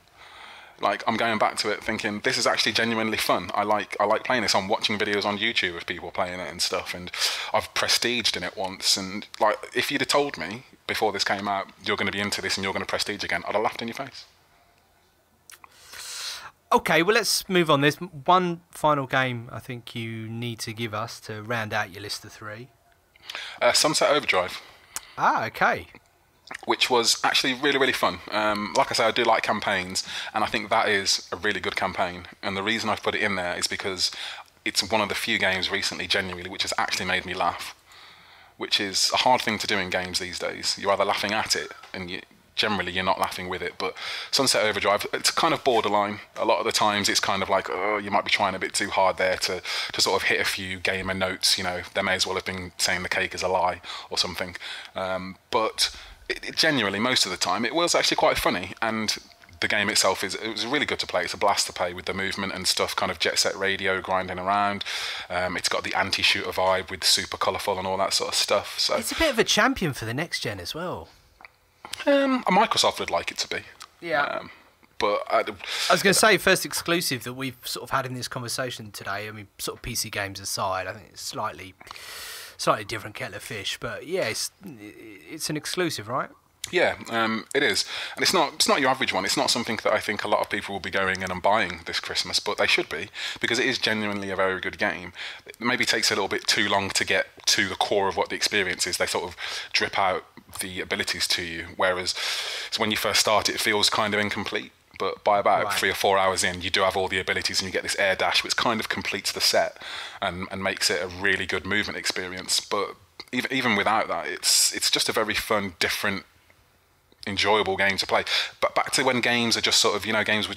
Like, I'm going back to it thinking, this is actually genuinely fun. I like playing this. I'm watching videos on YouTube of people playing it and stuff, and I've prestiged in it once. And, like, if you'd have told me before this came out, you're going to be into this and you're going to prestige again, I'd have laughed in your face. Okay, well, let's move on. There's one final game I think you need to give us to round out your list of 3. Sunset Overdrive. Ah, okay. Which was actually really, really fun. Like I say, I do like campaigns, and I think that is a really good campaign. And the reason I've put it in there is because it's one of the few games recently, genuinely, which has actually made me laugh, which is a hard thing to do in games these days. You're either laughing at it, and generally you're not laughing with it. But Sunset Overdrive, it's kind of borderline. A lot of the times it's kind of like, oh, you might be trying a bit too hard there to sort of hit a few gamer notes. You know, they may as well have been saying the cake is a lie or something. But it genuinely, most of the time, it was actually quite funny, and the game itself it was really good to play. It's a blast to play with the movement and stuff, kind of jet set radio grinding around. It's got the anti-shooter vibe with super colourful and all that sort of stuff. So It's a bit of a champion for the next gen as well. Microsoft would like it to be. Yeah. But I was going to say, first exclusive that we've sort of had in this conversation today, I mean, sort of PC games aside, I think it's slightly different kettle of fish, but yeah, it's an exclusive, right? Yeah, it is, and it's not your average one. It's not something that I think a lot of people will be going in and buying this Christmas, but they should be, because it is genuinely a very good game. It maybe takes a little bit too long to get to the core of what the experience is. They sort of drip out the abilities to you, whereas when you first start, it feels kind of incomplete. But by about 3 or 4 hours in, you do have all the abilities, and you get this air dash, which kind of completes the set and makes it a really good movement experience. But even without that, it's just a very fun, different, enjoyable game to play. But back to when games are just sort of, games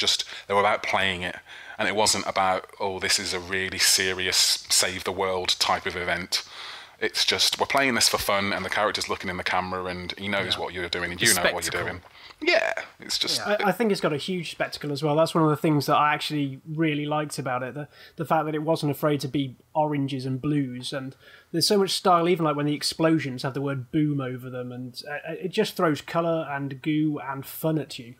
they were about playing it, and it wasn't about, oh, this is a really serious save the world type of event. It's just, we're playing this for fun, and the character's looking in the camera, and he knows what you're doing, and you know what you're doing. Yeah, it's just... I think it's got a huge spectacle as well. That's one of the things that I actually really liked about it. The fact that it wasn't afraid to be oranges and blues, and there's so much style, even like when the explosions have the word boom over them, and it just throws colour and goo and fun at you.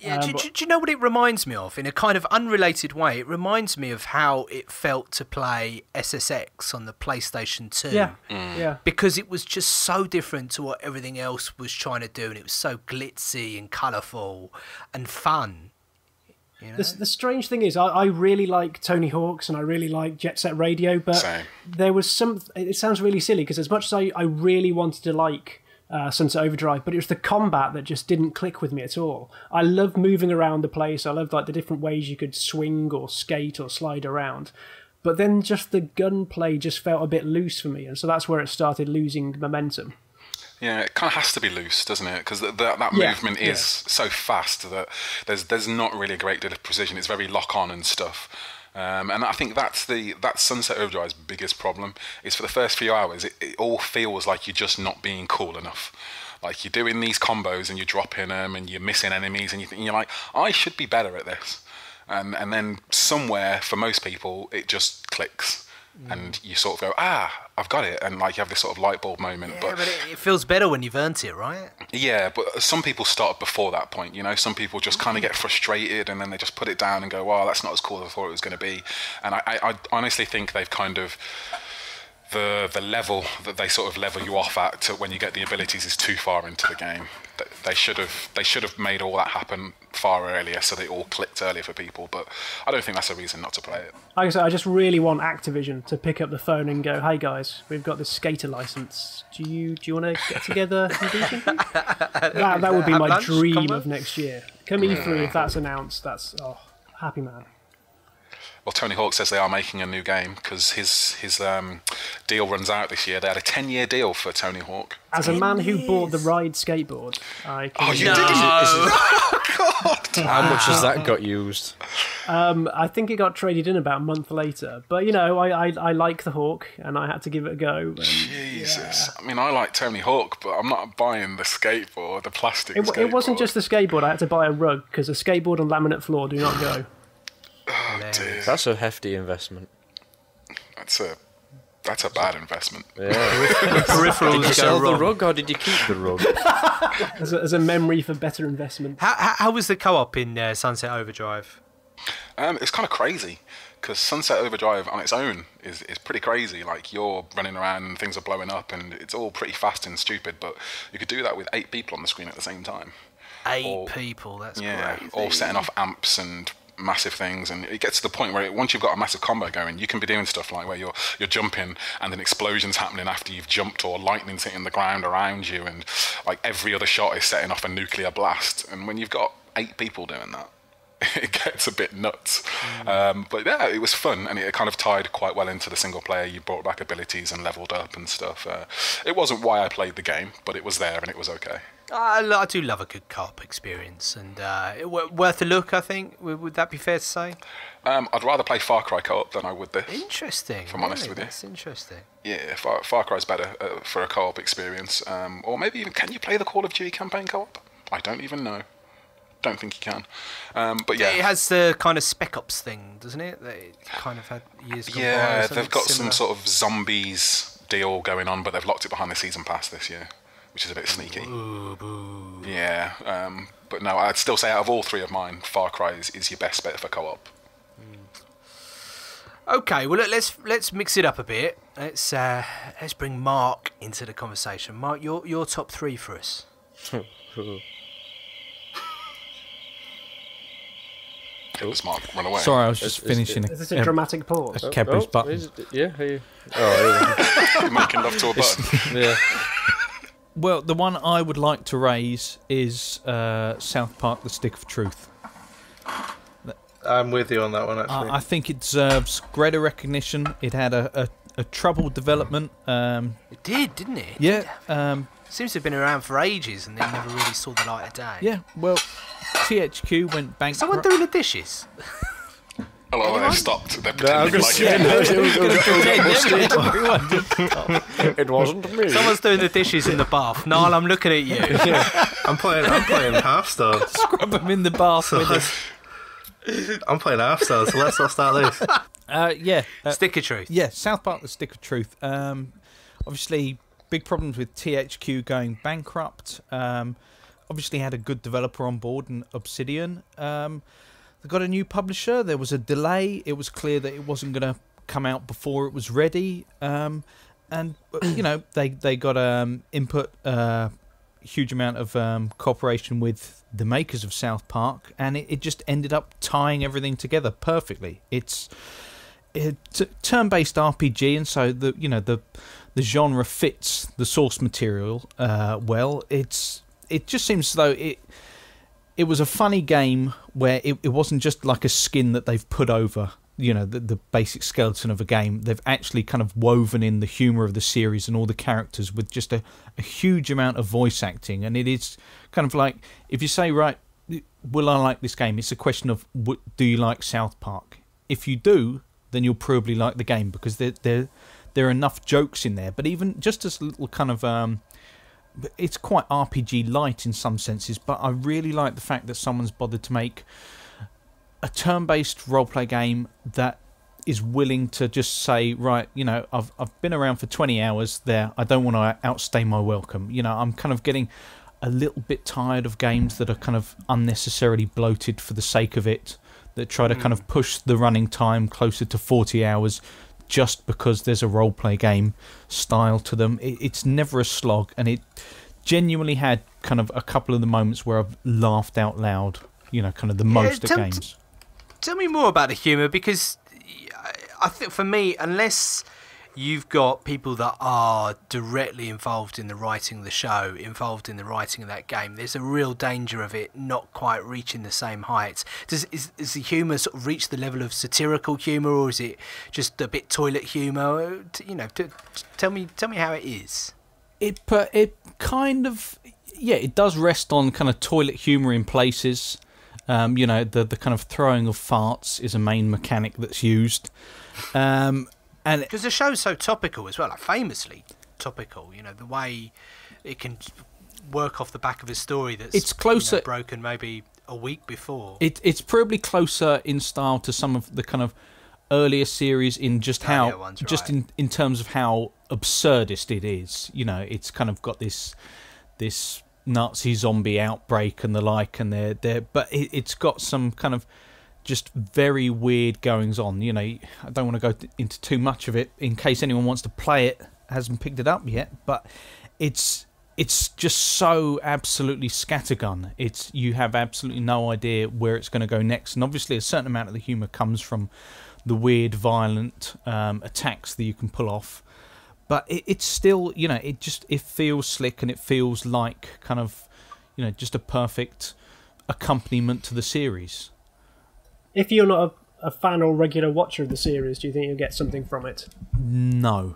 Yeah, do you know what it reminds me of? In a kind of unrelated way, it reminds me of how it felt to play SSX on the PlayStation 2. Yeah, yeah. Because it was just so different to what everything else was trying to do, and it was so glitzy and colourful and fun. You know? The strange thing is, I really like Tony Hawk's and I really like Jet Set Radio, but there was some... It sounds really silly, because as much as I really wanted to like Sunset Overdrive, but it was the combat that just didn't click with me at all. I loved moving around the place. I loved like the different ways you could swing or skate or slide around. But then just the gunplay just felt a bit loose for me, and so that's where it started losing momentum. Yeah, it kind of has to be loose, doesn't it? Because that movement is so fast that there's not really a great deal of precision. It's very lock-on and stuff. And I think that's Sunset Overdrive's biggest problem. Is for the first few hours, it all feels like you're just not being cool enough. Like you're doing these combos and you're dropping them and you're missing enemies and you're like, I should be better at this. And then somewhere, for most people, it just clicks. And you sort of go, I've got it, and like you have this sort of light bulb moment. Yeah, but it feels better when you've earned it, right? Yeah, but some people start before that point, you know. Some people just kind of get frustrated, and then they just put it down and go, "Wow, that's not as cool as I thought it was going to be." And I honestly think they've kind of the level that they sort of level you off at to when you get the abilities is too far into the game. They should have made all that happen far earlier, so they all clicked earlier for people. But I don't think that's a reason not to play it. Like I said, I just really want Activision to pick up the phone and go, "Hey guys, we've got this skater license. Do you want to get together and do something?" that would be my dream of next year. Come E3, if that's announced, that's happy man. Well, Tony Hawk says they are making a new game because his deal runs out this year. They had a 10-year deal for Tony Hawk. As a man who bought the Ride skateboard, I can... Oh, you did? Oh, God! How much has that got used? I think it got traded in about a month later. But, you know, I like the Hawk, and I had to give it a go. And, Jesus. Yeah. I mean, I like Tony Hawk, but I'm not buying the skateboard, the plastic skateboard. It wasn't just the skateboard. I had to buy a rug, because a skateboard on laminate floor do not go. Oh, dear. That's a hefty investment. That's a bad investment. Yeah. Peripherals did you sell the rug or did you keep the rug? as a memory for better investment. How was the co-op in Sunset Overdrive? It's kind of crazy because Sunset Overdrive on its own is pretty crazy. Like you're running around and things are blowing up and it's all pretty fast and stupid, but you could do that with 8 people on the screen at the same time. 8 people, that's crazy. All setting off amps and massive things, and it gets to the point where once you've got a massive combo going, you can be doing stuff like where you're jumping and then explosions happening after you've jumped, or lightning's hitting the ground around you, and like every other shot is setting off a nuclear blast. And when you've got 8 people doing that, it gets a bit nuts. But yeah, it was fun, and it kind of tied quite well into the single player. You brought back abilities and leveled up and stuff. It wasn't why I played the game, but it was there and it was okay. I do love a good co-op experience, and worth a look, I think. Would that be fair to say? I'd rather play Far Cry co-op than I would this. Interesting. If I'm honest with you. That's interesting. Yeah, Far Cry's better for a co-op experience. Or maybe even, can you play the Call of Duty campaign co-op? I don't even know. Don't think you can. But yeah. It has the kind of Spec Ops thing, doesn't it? That it kind of had years ago. Yeah, they've got some sort of zombies deal going on, but they've locked it behind the season pass this year, which is a bit sneaky. Ooh, boo. Yeah, but no, I'd still say out of all 3 of mine, Far Cry is your best bet for co-op. Okay, well let's mix it up a bit. Let's bring Mark into the conversation. Mark, your top 3 for us. It Mark, run away. Sorry, I was just finishing Is this a dramatic pause? a Cadbury's button. Yeah. You're making love to a button. Yeah. Well, the one I would like to raise is South Park: The Stick of Truth. I'm with you on that one, actually. I think it deserves greater recognition. It had a troubled development. It did, didn't it? Yeah. Seems to have been around for ages, and they never really saw the light of day. Yeah. Well, THQ went bankrupt. Someone doing the dishes. Oh, they've stopped. They're pretending like It wasn't me. Someone's doing the dishes in the bath. Niall, I'm looking at you. I'm playing Hearthstone. Scrub them in the bath with it. I'm playing Hearthstone, so let's not start this. Yeah. Stick of Truth. Yeah, South Park: The Stick of Truth. Obviously, big problems with THQ going bankrupt. obviously had a good developer on board, and Obsidian. They got a new publisher. There was a delay. It was clear that it wasn't going to come out before it was ready. And they got input, huge amount of cooperation with the makers of South Park, and it just ended up tying everything together perfectly. It's a turn-based RPG, and so the genre fits the source material well. It just seems as though it was a funny game where it wasn't just like a skin that they've put over the basic skeleton of a game. They've actually kind of woven in the humour of the series and all the characters with just a huge amount of voice acting. And it is kind of like, if you say, right, will I like this game? It's a question of, do you like South Park? If you do, then you'll probably like the game, because there are enough jokes in there. But even just as a little kind of... it's quite RPG light in some senses, but I really like the fact that someone's bothered to make a turn-based roleplay game that is willing to just say, right, I've been around for 20 hours there. I don't want to outstay my welcome. I'm kind of getting a little bit tired of games that are kind of unnecessarily bloated for the sake of it, that try to kind of push the running time closer to 40 hours just because there's a roleplay game style to them. It's never a slog, and it genuinely had kind of a couple of the moments where I've laughed out loud, kind of the most at games. Tell me more about the humour, because I think for me, unless you've got people that are directly involved in the writing of the show, involved in the writing of that game, there's a real danger of it not quite reaching the same heights. Is the humour sort of reach the level of satirical humour, or is it just a bit toilet humour? Tell me how it is. It kind of, it does rest on kind of toilet humour in places. The kind of throwing of farts is a main mechanic that's used. And because the show's so topical as well, like famously topical, the way it can work off the back of a story that's it's closer, broken maybe a week before. It's probably closer in style to some of the kind of earlier series in just how, ones, just right. in terms of how absurdist it is. It's kind of got this Nazi zombie outbreak and the like, and but it's got some kind of just very weird goings on. I don't want to go into too much of it in case anyone wants to play it, hasn't picked it up yet, but it's just so absolutely scattergun. You have absolutely no idea where it's going to go next, and obviously a certain amount of the humour comes from the weird, violent attacks that you can pull off. But it's still, it feels slick, and it feels like kind of, just a perfect accompaniment to the series. If you're not a fan or regular watcher of the series, do you think you'll get something from it? No,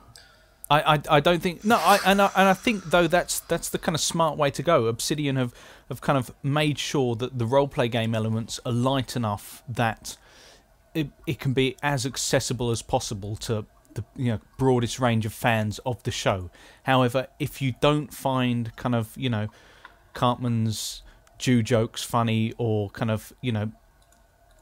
I don't think. No, I think though that's the kind of smart way to go. Obsidian have kind of made sure that the roleplay game elements are light enough that it can be as accessible as possible to the broadest range of fans of the show. However, if you don't find kind of Cartman's Jew jokes funny, or kind of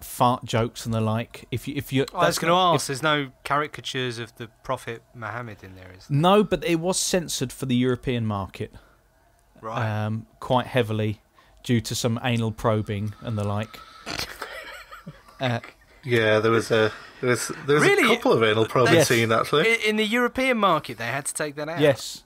fart jokes and the like, if you I was going to ask, there's no caricatures of the Prophet Muhammad in there, is there? No, but it was censored for the European market, right? Quite heavily due to some anal probing and the like. Yeah, there was Really? a couple of anal probing Yes. scenes actually. In the European market, they had to take that out. Yes,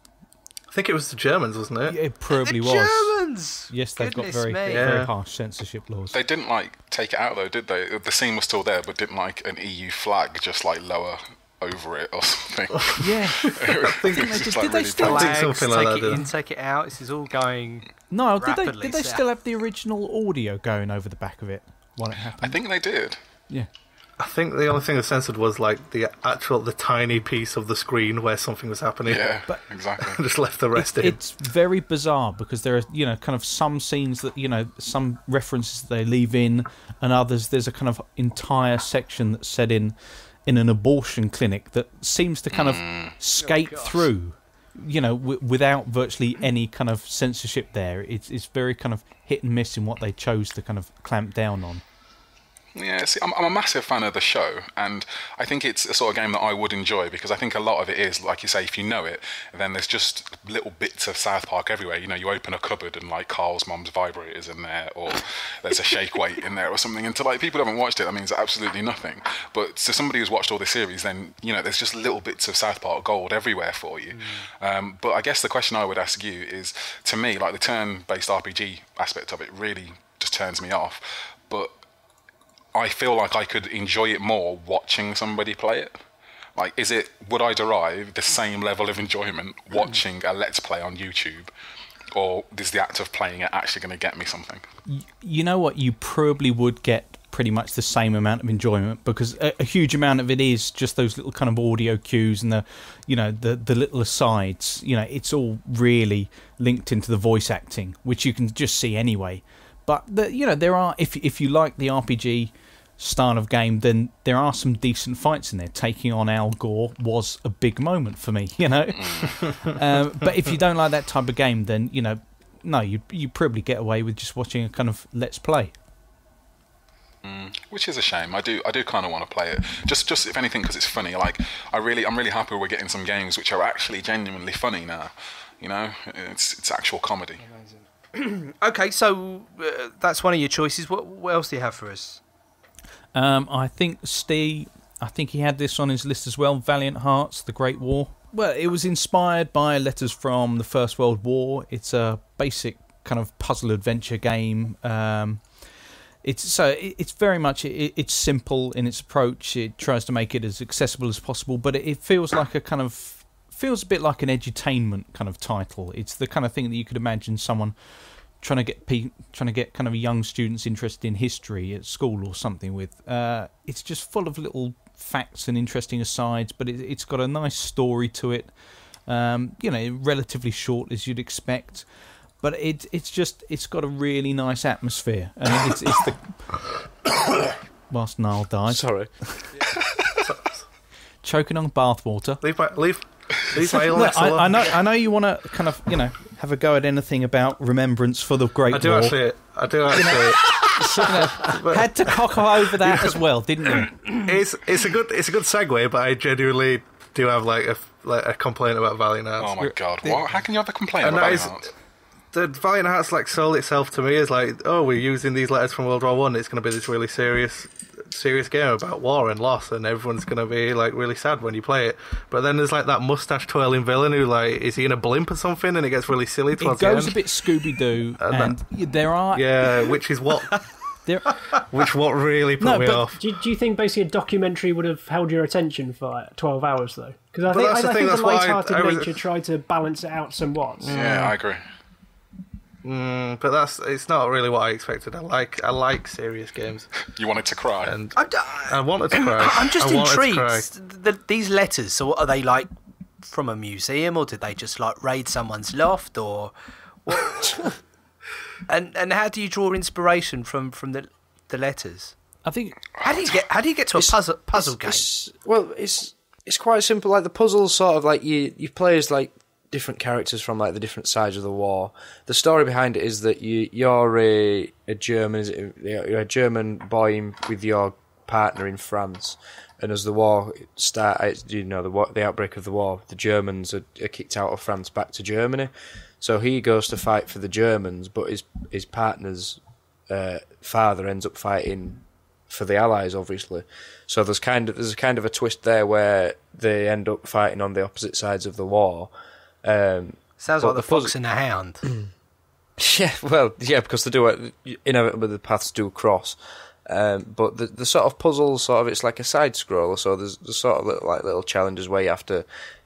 I think it was the Germans, wasn't it? it probably the was. Germans. Yes, they've got Goodness very me. very harsh censorship laws. They didn't take it out though, did they? The scene was still there, but didn't an EU flag just lower over it or something. Yeah, did they still? I think Flags, something like take that, it didn't in, take it out. This is all going. No, rapidly did they south. still have the original audio going over the back of it when it happened? I think they did. Yeah. I think the only thing that censored was the tiny piece of the screen where something was happening. Yeah, But- exactly. Just left the rest in. It's very bizarre because there are, kind of some scenes that, some references they leave in, and others there's a kind of entire section that's set in an abortion clinic that seems to kind of skate through, without virtually any kind of censorship there. It's very kind of hit and miss in what they chose to kind of clamp down on. Yeah, see, I'm a massive fan of the show, and I think it's a sort of game that I would enjoy because I think a lot of it is, like you say, if you know it, then there's just little bits of South Park everywhere. You know, you open a cupboard and like Carl's mum's vibrator's in there, or there's a shake weight in there or something. And to like people who haven't watched it, that means absolutely nothing. But to somebody who's watched all the series, then you know there's just little bits of South Park gold everywhere for you. But I guess the question I would ask you is, to me, like the turn-based RPG aspect of it really just turns me off. But I feel like I could enjoy it more watching somebody play it. Like, would I derive the same level of enjoyment watching a Let's Play on YouTube, or is the act of playing it actually going to get me something? You know what? You probably would get pretty much the same amount of enjoyment, because a huge amount of it is just those little kind of audio cues and the little asides. You know, it's all really linked into the voice acting, which you can just see anyway. But there are, if you like the RPG style of game, then there are some decent fights in there. Taking on Al Gore was a big moment for me, you know. But if you don't like that type of game, then no, you probably get away with just watching a kind of Let's Play. Which is a shame. I do kind of want to play it. Just if anything, because it's funny. Like I'm really happy we're getting some games which are actually genuinely funny now. You know, it's actual comedy. Okay, so that's one of your choices. What else do you have for us? I think Steve, he had this on his list as well, Valiant Hearts, The Great War. Well, it was inspired by letters from the First World War. It's a basic kind of puzzle adventure game. It's very much, it's simple in its approach. It tries to make it as accessible as possible, but it feels like feels a bit like an edutainment kind of title. It's the kind of thing that you could imagine someone trying to get kind of young students interested in history at school or something with. It's just full of little facts and interesting asides, but it's got a nice story to it. Relatively short as you'd expect, but it's got a really nice atmosphere, and it's the whilst Niall dies. Sorry, choking on bathwater. Leave my illness alone. I know you want to kind of have a go at anything about remembrance for the Great War. I do actually. Had to cock over that as well, didn't you? It's a good segue, but I genuinely do have like a complaint about Valiant Hearts. Oh my god! What? How can you have a complaint about Valiant Hearts? The Valiant Hearts like sold itself to me as like, oh, we're using these letters from World War One. It's going to be this really serious game about war and loss, and everyone's going to be like really sad when you play it. But then there's like that mustache twirling villain who like, is he in a blimp or something? And it gets really silly towards the end. It goes a bit Scooby Doo, and there are which is what what really put me off. Do you think basically a documentary would have held your attention for like 12 hours though? Because I think the light-hearted nature tried to balance it out somewhat. Yeah, I agree. But it's not really what I expected. I like serious games. You wanted to cry, and I wanted to cry. I'm just intrigued. These letters. So, what are they like from a museum, or did they just like raid someone's loft, or what? and how do you draw inspiration from the letters? I think. How do you get to a puzzle game? It's quite simple. Like the puzzles, sort of like you play as like different characters from like the different sides of the war. The story behind it is that you're a German, you're a German boy with your partner in France, and as the war starts, the outbreak of the war, the Germans are kicked out of France back to Germany. So he goes to fight for the Germans, but his partner's father ends up fighting for the Allies, obviously. So there's kind of a twist there where they end up fighting on the opposite sides of the war. Sounds like the Fox and the Hound. Because they do inevitably the paths do cross. But the sort of puzzle, it's like a side scroller. So there's sort of little challenges where you have to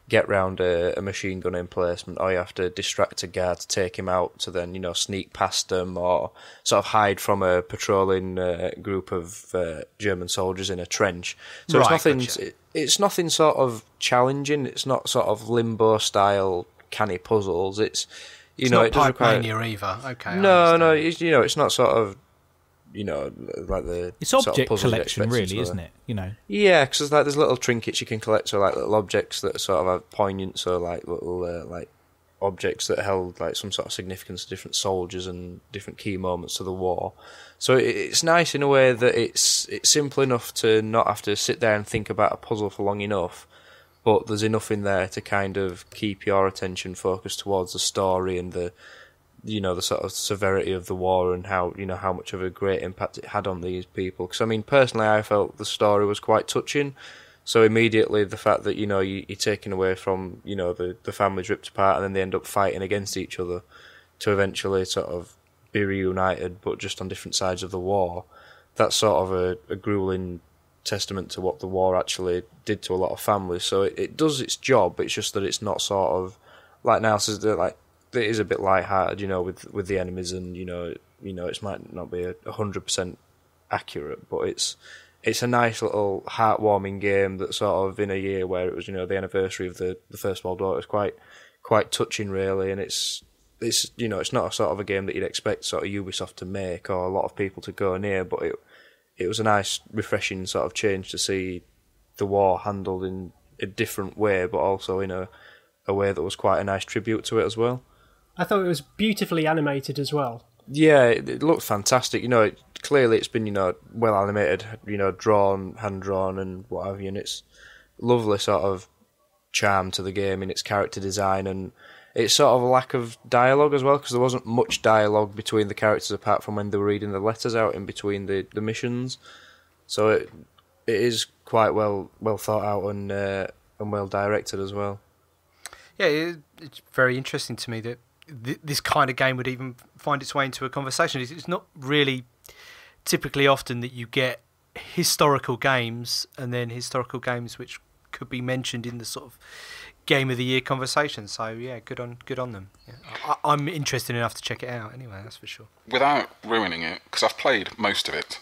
get round a machine gun emplacement, or you have to distract a guard to take him out, to then sneak past them, or sort of hide from a patrolling group of German soldiers in a trench. So it's nothing. Gotcha. It's nothing sort of challenging. It's not sort of Limbo style canny puzzles. It's not it doesn't require either. Okay. No. It's not sort of like the it's object collection, really, isn't it? Yeah, because there's little trinkets you can collect, or like little objects that sort of have poignance, or like little objects that held like some sort of significance to different soldiers and different key moments to the war. So it's nice in a way that it's simple enough to not have to sit there and think about a puzzle for long enough, but there's enough in there to kind of keep your attention focused towards the story and the sort of severity of the war and how much of a great impact it had on these people. Because I mean, personally, I felt the story was quite touching. So immediately the fact that you're taken away from the family's ripped apart and then they end up fighting against each other to eventually sort of be reunited, but just on different sides of the war. That's sort of a grueling testament to what the war actually did to a lot of families. So it does its job, but it's just that it's not sort of like Niall says, like it is a bit light-hearted, with the enemies, and it might not be 100% accurate, but it's a nice little heartwarming game that sort of in a year where it was the anniversary of the First World War, it was quite touching really, and it's not a sort of a game that you'd expect sort of Ubisoft to make or a lot of people to go near, but it was a nice refreshing sort of change to see the war handled in a different way, but also in a way that was quite a nice tribute to it as well. I thought it was beautifully animated as well. Yeah, it looked fantastic. Clearly it's been, well animated, drawn, hand drawn and what have you, and it's lovely sort of charm to the game in its character design, and it's sort of a lack of dialogue as well, because there wasn't much dialogue between the characters apart from when they were reading the letters out in between the missions. So it is quite well thought out and well directed as well. Yeah, it's very interesting to me that this kind of game would even find its way into a conversation. It's not really typically often that you get historical games and then historical games which could be mentioned in the sort of Game of the Year conversation. So yeah, good on them. Yeah. I'm interested enough to check it out anyway, that's for sure. Without ruining it, because I've played most of it,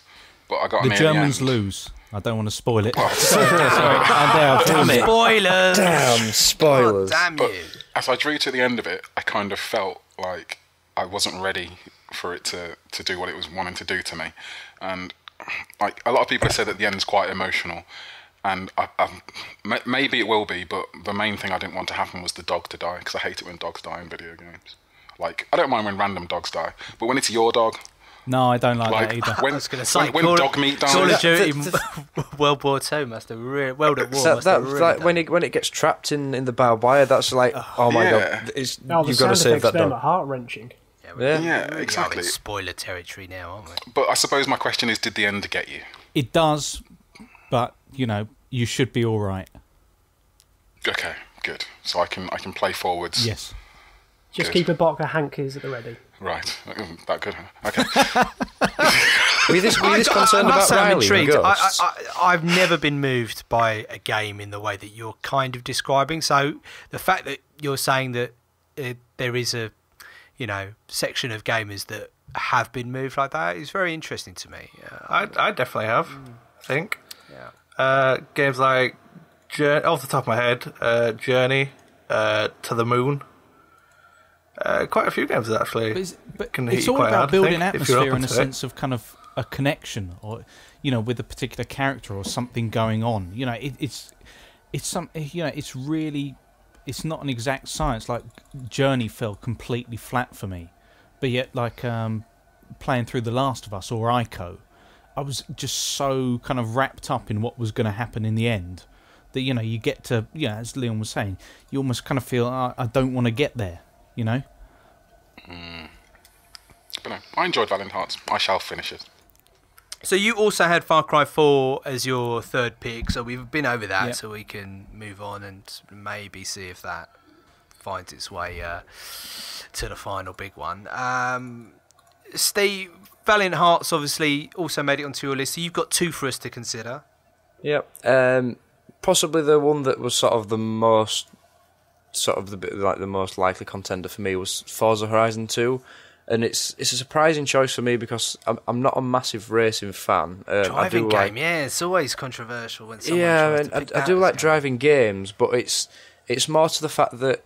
but I got the near Germans the end. lose. I don't want to spoil it. Damn spoilers! Damn spoilers! God, damn But you! as I drew to the end of it, I kind of felt like I wasn't ready for it to do what it was wanting to do to me. And like a lot of people have said that the end's quite emotional, and maybe it will be, but the main thing I didn't want to happen was the dog to die, because I hate it when dogs die in video games. Like, I don't mind when random dogs die, but when it's your dog... No, I don't like that either. When, I was going to say, when dog meat dies... Call of Duty World War II must have World at War must have really like when it gets trapped in the barbed wire, that's like, oh my god, The you've got to sound save effects that there are dog. heart-wrenching. Yeah, Really exactly. are in spoiler territory now, aren't we? But I suppose my question is, did the end get you? It does, but you should be all right. Okay, good. So I can play forwards. Yes. Just Good. keep a box of hankies at the ready. Right. That good. Huh? Okay. Were you this concerned about Riley? I'm intrigued. The ghosts? I've never been moved by a game in the way that you're kind of describing. So the fact that you're saying that there is a section of gamers that have been moved like that is very interesting to me. I definitely have. I think. Yeah. Games like off the top of my head, Journey, To the Moon. Quite a few games actually. But can hit it's you all quite about hard, I building think, if you're atmosphere open and a to it. sense of kind of a connection, or with a particular character or something going on. It's really, it's not an exact science. Like Journey fell completely flat for me, but yet like playing through The Last of Us or Ico, I was just so kind of wrapped up in what was going to happen in the end that you get to as Leon was saying, you almost kind of feel I don't want to get there. But no, I enjoyed Valiant Hearts. I shall finish it. So you also had Far Cry 4 as your third pick, so we've been over that, Yep. so we can move on and maybe see if that finds its way to the final big one. Steve, Valiant Hearts obviously also made it onto your list, so you've got two for us to consider. Yep. Possibly the one that was sort of the most, the most likely contender for me was Forza Horizon 2. And it's a surprising choice for me because I'm not a massive racing fan. Driving game, it's always controversial when someone tries to pick I that do as like game. driving games, but it's more to the fact that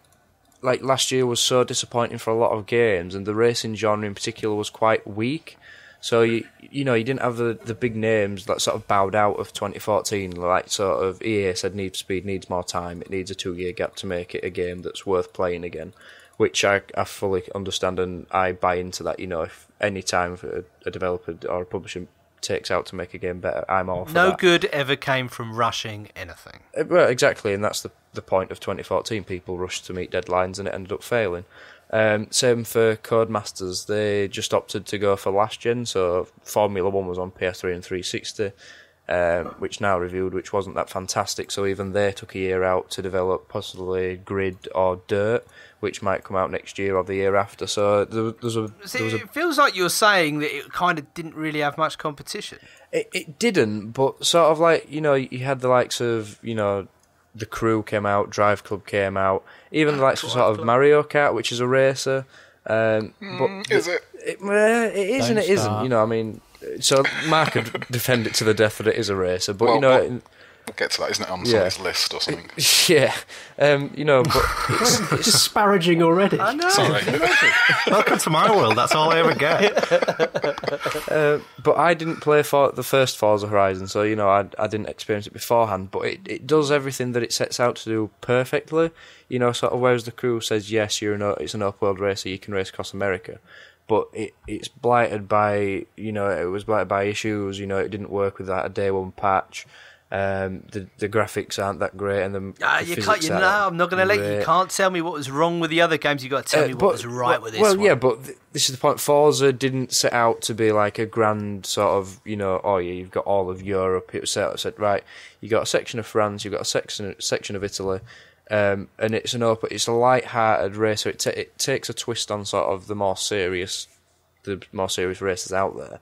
like last year was so disappointing for a lot of games, and the racing genre in particular was quite weak. So you didn't have the big names that sort of bowed out of 2014. Like sort of EA said, Need for Speed needs more time. It needs a 2-year gap to make it a game that's worth playing again. which I fully understand, and I buy into that. If any time a developer or a publisher takes out to make a game better, I'm all for that. No good ever came from rushing anything. Well, exactly, and that's the point of 2014. People rushed to meet deadlines, and it ended up failing. Same for Codemasters. They just opted to go for last gen, so Formula 1 was on PS3 and 360, which now reviewed, which wasn't that fantastic, so even they took a year out to develop possibly Grid or Dirt, which might come out next year or the year after. So It feels like you're saying that it kind of didn't really have much competition. It didn't, but sort of like, you had the likes of, The Crew came out, Drive Club came out, even the likes of sort of Mario Kart, which is a racer. But Is it? It is and it isn't. So Mark could defend it to the death that it is a racer, but We'll get to that, isn't it, on somebody's list or something? Yeah, but It's disparaging already. I know. Sorry. Welcome to my world. That's all I ever get. but I didn't play for the first Forza Horizon, so I didn't experience it beforehand. But it does everything that it sets out to do perfectly. Sort of whereas The Crew says yes, it's an open world racer, you can race across America. But it's blighted by it was blighted by issues. It didn't work with that a day one patch. The graphics aren't that great, and the physics aren't I'm not going to let you. You can't tell me what was wrong with the other games. You got to tell me what was right with this one. Well, yeah, but this is the point. Forza didn't set out to be like a grand sort of you've got all of Europe. It was set out said right, you got a section of France, you've got a section of Italy. And it's a light-hearted racer. It takes a twist on sort of the more serious races out there.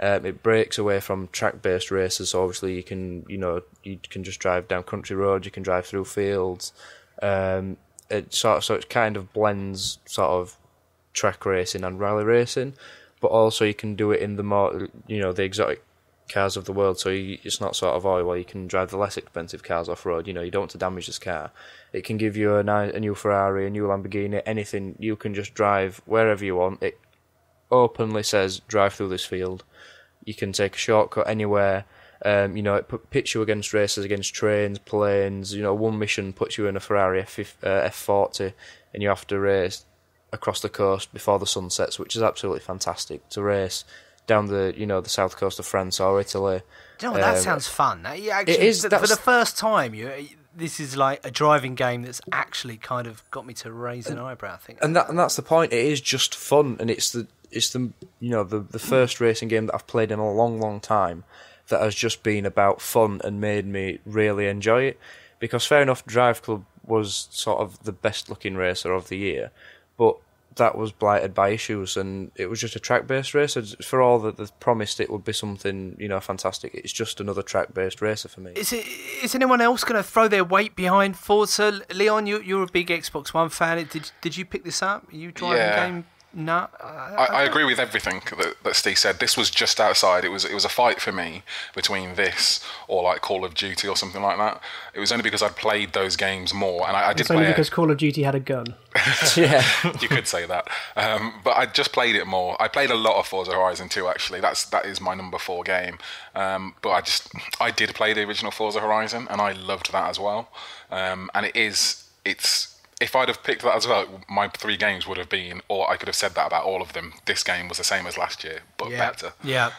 It breaks away from track-based races. So obviously, you can just drive down country roads. You can drive through fields. It kind of blends sort of track racing and rally racing, but also you can do it in the more the exotic cars of the world. So it's not sort of you can drive the less expensive cars off road. You don't want to damage this car. It can give you a new Ferrari, a new Lamborghini, anything. You can just drive wherever you want. It openly says drive through this field. You can take a shortcut anywhere. It pits you against racers, against trains, planes. One mission puts you in a Ferrari F40, and you have to race across the coast before the sun sets, which is absolutely fantastic to race down the south coast of France or Italy. That sounds fun. It is. For the first time, this is like a driving game that's actually kind of got me to raise an eyebrow. I think, and that's the point. It is just fun, and it's the first racing game that I've played in a long, long time that has just been about fun and made me really enjoy it. Because fair enough, Drive Club was sort of the best looking racer of the year, but that was blighted by issues, and it was just a track-based racer. For all that they promised it would be something, fantastic, it's just another track-based racer for me. Is anyone else going to throw their weight behind Forza? Leon, you're a big Xbox One fan. Did you pick this up? Are you driving a game? No, I agree with everything that Steve said. This was just outside. It was a fight for me between this or like Call of Duty or something like that. It was only because I'd played those games more, and I did. It's only because Call of Duty had a gun. Yeah, you could say that. But I just played it more. I played a lot of Forza Horizon 2 actually. That is my number 4 game. But I did play the original Forza Horizon, and I loved that as well. And it's. If I'd have picked that as well, my 3 games would have been, or I could have said that about all of them. This game was the same as last year, but better. Yeah.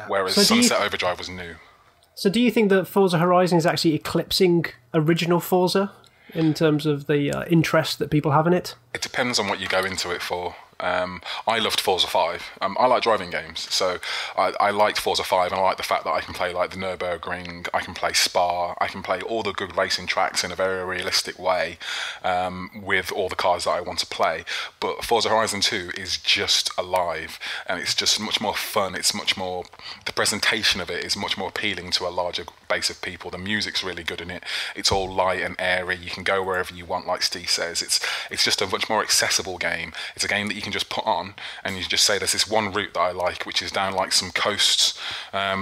Whereas Sunset Overdrive was new. So do you think that Forza Horizon is actually eclipsing original Forza in terms of the interest that people have in it? It depends on what you go into it for. I loved Forza 5. I like driving games, so I liked Forza 5, and I like the fact that I can play like the Nürburgring, I can play Spa, I can play all the good racing tracks in a very realistic way with all the cars that I want to play. But Forza Horizon 2 is just alive, and it's just much more fun. It's much more, the presentation of it is much more appealing to a larger base of people. The music's really good in it. It's all light and airy. You can go wherever you want, like Steve says. It's just a much more accessible game. It's a game that you can just put on and you just say there's this one route that I like, which is down like some coasts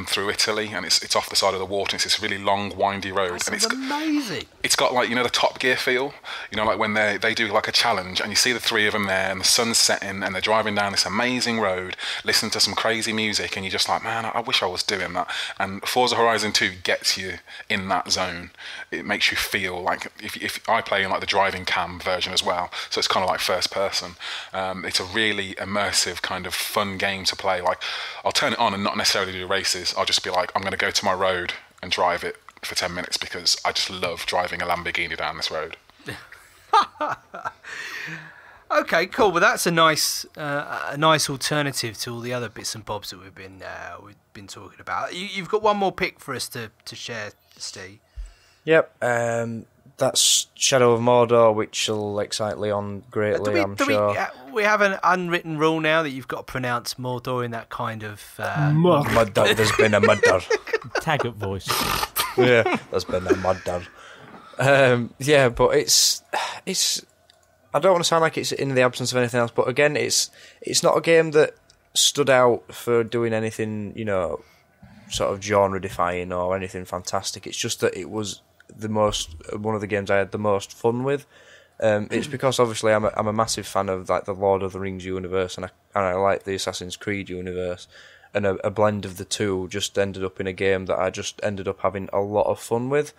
through Italy, and it's off the side of the water. It's this really long, windy road, and it's amazing. It's got like, you know, the Top Gear feel, you know, like when they do like a challenge, and you see the three of them there, and the sun's setting, and they're driving down this amazing road, listening to some crazy music, and you're just like, man, I wish I was doing that. And Forza Horizon 2 gets you in that zone. It makes you feel like, if I play in like the driving cam version as well, so it's kind of like first person. It's a really immersive kind of fun game to play. Like, I'll turn it on and not necessarily do races. I'll just be like, I'm going to go to my road and drive it for 10 minutes because I just love driving a Lamborghini down this road. Okay, cool. Well, that's a nice alternative to all the other bits and bobs that we've been talking about. You've got one more pick for us to share, Steve. Yep, that's Shadow of Mordor, which will excite Leon greatly, I'm sure. We have an unwritten rule now that you've got to pronounce Mordor in that kind of... Mordor, there's been a Mordor. Taggart voice. Yeah, there's been a Mordor. Yeah, but it's... I don't want to sound like it's in the absence of anything else, but again, it's not a game that stood out for doing anything, you know, sort of genre-defying or anything fantastic. It's just that it was one of the games I had the most fun with. It's because obviously I'm a massive fan of like the Lord of the Rings universe, and I like the Assassin's Creed universe, and a blend of the two just ended up in a game that I just ended up having a lot of fun with.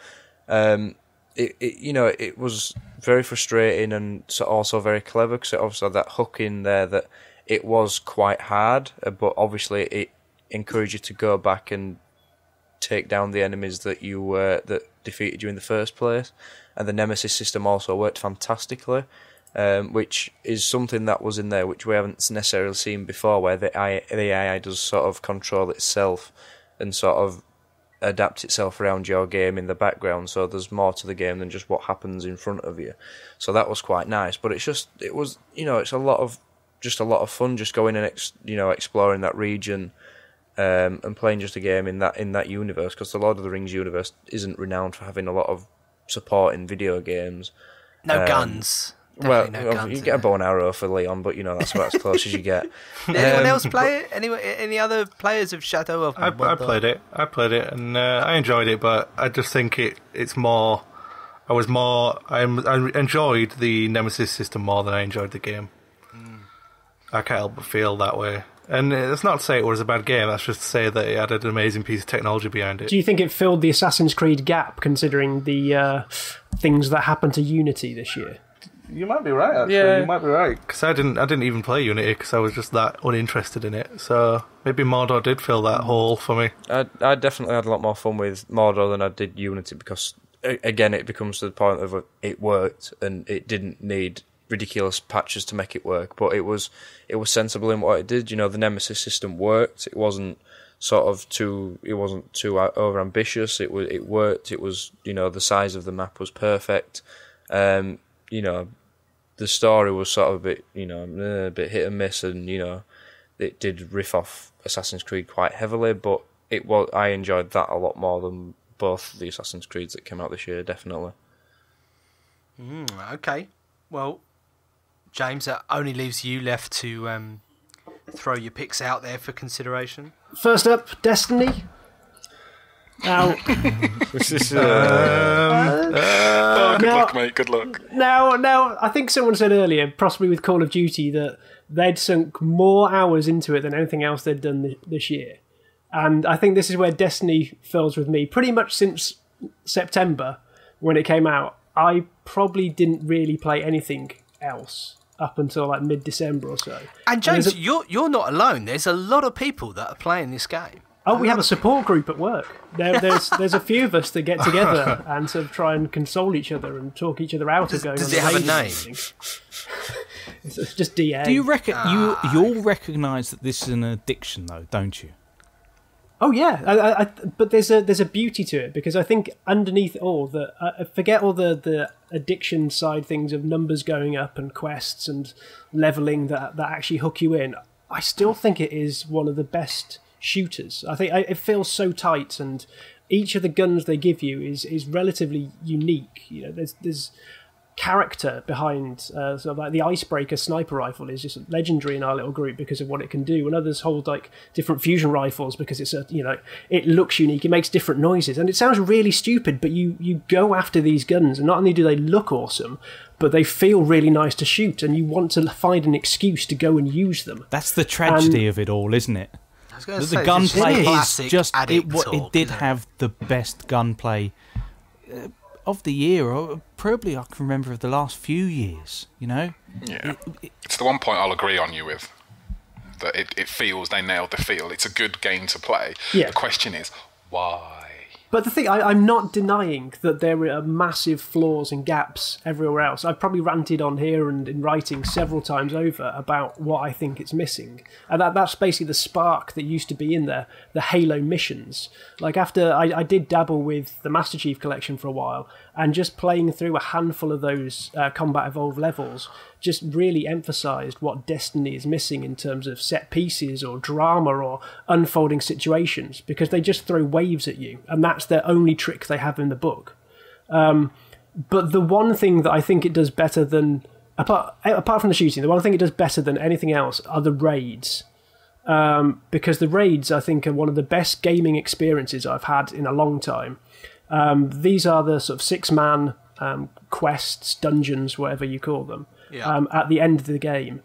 It was very frustrating and also very clever because it obviously had that hook in there that it was quite hard, but obviously it encouraged you to go back and take down the enemies that defeated you in the first place. And the Nemesis system also worked fantastically, which is something that was in there which we haven't necessarily seen before, where the AI does sort of control itself and sort of adapt itself around your game in the background, so there's more to the game than just what happens in front of you. So that was quite nice, but it's a lot of fun just going and exploring that region and playing just a game in that universe, because the Lord of the Rings universe isn't renowned for having a lot of support in video games. No guns. Well, No guns you get a bow and arrow for Leon, but that's about as close as you get. Did anyone else play it? Any other players of Shadow of Mordor? I played it, and I enjoyed it, but I just think it's more. I enjoyed the Nemesis system more than I enjoyed the game. I can't help but feel that way. And it's not to say it was a bad game, that's just to say that it had an amazing piece of technology behind it. Do you think it filled the Assassin's Creed gap, considering the things that happened to Unity this year? You might be right, actually. Yeah. You might be right. Because I didn't even play Unity because I was just that uninterested in it. So maybe Mordor did fill that hole for me. I definitely had a lot more fun with Mordor than I did Unity because, again, it becomes to the point of it worked and it didn't need ridiculous patches to make it work. But it was sensible in what it did. The Nemesis system worked. It wasn't too over ambitious. It worked. It was the size of the map was perfect. The story was sort of a bit hit and miss, and it did riff off Assassin's Creed quite heavily, but I enjoyed that a lot more than both the Assassin's Creeds that came out this year, definitely. Okay, well, James, that only leaves you left to throw your picks out there for consideration. First up, Destiny. Now, good luck, mate. Good luck. Now, I think someone said earlier, possibly with Call of Duty, that they'd sunk more hours into it than anything else they'd done this year. And I think this is where Destiny fills with me. Pretty much since September, when it came out, I probably didn't really play anything else up until like mid-December or so. And James, you're not alone. There's a lot of people that are playing this game. Oh, we have a support group at work. There's a few of us that get together and sort of try and console each other and talk each other out of going. Does it have a name? It's just DA. Do you reckon you'll recognise that this is an addiction, though, don't you? Oh yeah, but there's a beauty to it, because I think underneath all forget all the addiction side things of numbers going up and quests and leveling that actually hook you in. I still think it is one of the best shooters. I think it feels so tight, and each of the guns they give you is relatively unique. There's character behind sort of like the Icebreaker sniper rifle is just legendary in our little group because of what it can do, and others hold like different fusion rifles because it's it looks unique, it makes different noises, and it sounds really stupid, but you go after these guns, and not only do they look awesome, but they feel really nice to shoot, and you want to find an excuse to go and use them. That's the tragedy of it all, isn't it? The gunplay is just it did have the best gunplay of the year, or probably I can remember of the last few years. Yeah, it's the one point I'll agree on you with. That it feels they nailed the feel. It's a good game to play. Yeah. The question is why. But the thing, I'm not denying that there are massive flaws and gaps everywhere else. I've probably ranted on here and in writing several times over about what I think it's missing. And that's basically the spark that used to be in there, the Halo missions. Like after I did dabble with the Master Chief Collection for a while, and just playing through a handful of those Combat Evolved levels just really emphasised what Destiny is missing in terms of set pieces or drama or unfolding situations, because they just throw waves at you, and that's their only trick they have in the book. But the one thing that I think it does better than, apart from the shooting, the one thing it does better than anything else are the raids. Because the raids, I think, are one of the best gaming experiences I've had in a long time. These are the sort of 6-man quests, dungeons, whatever you call them, at the end of the game.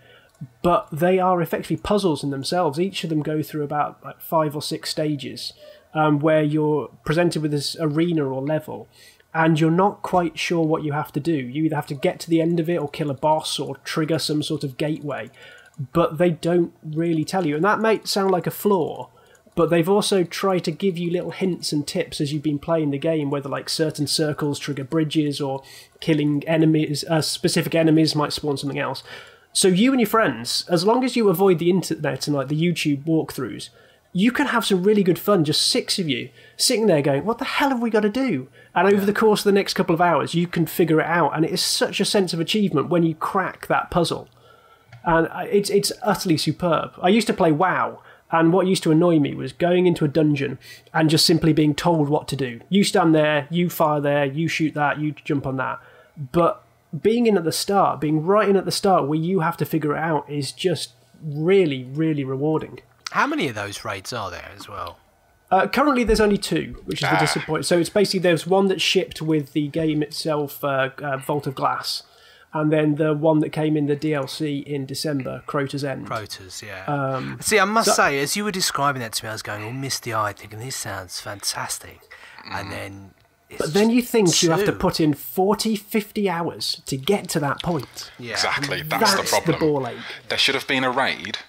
But they are effectively puzzles in themselves. Each of them go through about like 5 or 6 stages where you're presented with this arena or level, and you're not quite sure what you have to do. You either have to get to the end of it or kill a boss or trigger some sort of gateway, but they don't really tell you. And that might sound like a flaw, but they've also tried to give you little hints and tips as you've been playing the game, whether like certain circles trigger bridges or killing enemies, specific enemies might spawn something else. So you and your friends, as long as you avoid the internet and like the YouTube walkthroughs, you can have some really good fun, just 6 of you, sitting there going, what the hell have we got to do? And over the course of the next couple of hours, you can figure it out. And it is such a sense of achievement when you crack that puzzle. And it's utterly superb. I used to play WoW, and what used to annoy me was going into a dungeon and just simply being told what to do. You stand there, you fire there, you shoot that, you jump on that. But being in at the start, being right in at the start where you have to figure it out is just really, really rewarding. How many of those raids are there as well? Currently there's only 2, which is the disappointment. So it's basically, there's one that's shipped with the game itself, Vault of Glass, and then the one that came in the DLC in December, Crota's End. Crota's, yeah. See, I must say, as you were describing that to me, I was going all misty-eyed, thinking, this sounds fantastic. And then... But then you think you have to put in 40, 50 hours to get to that point. Yeah. Exactly, that's the problem. The ball ache. There should have been a raid.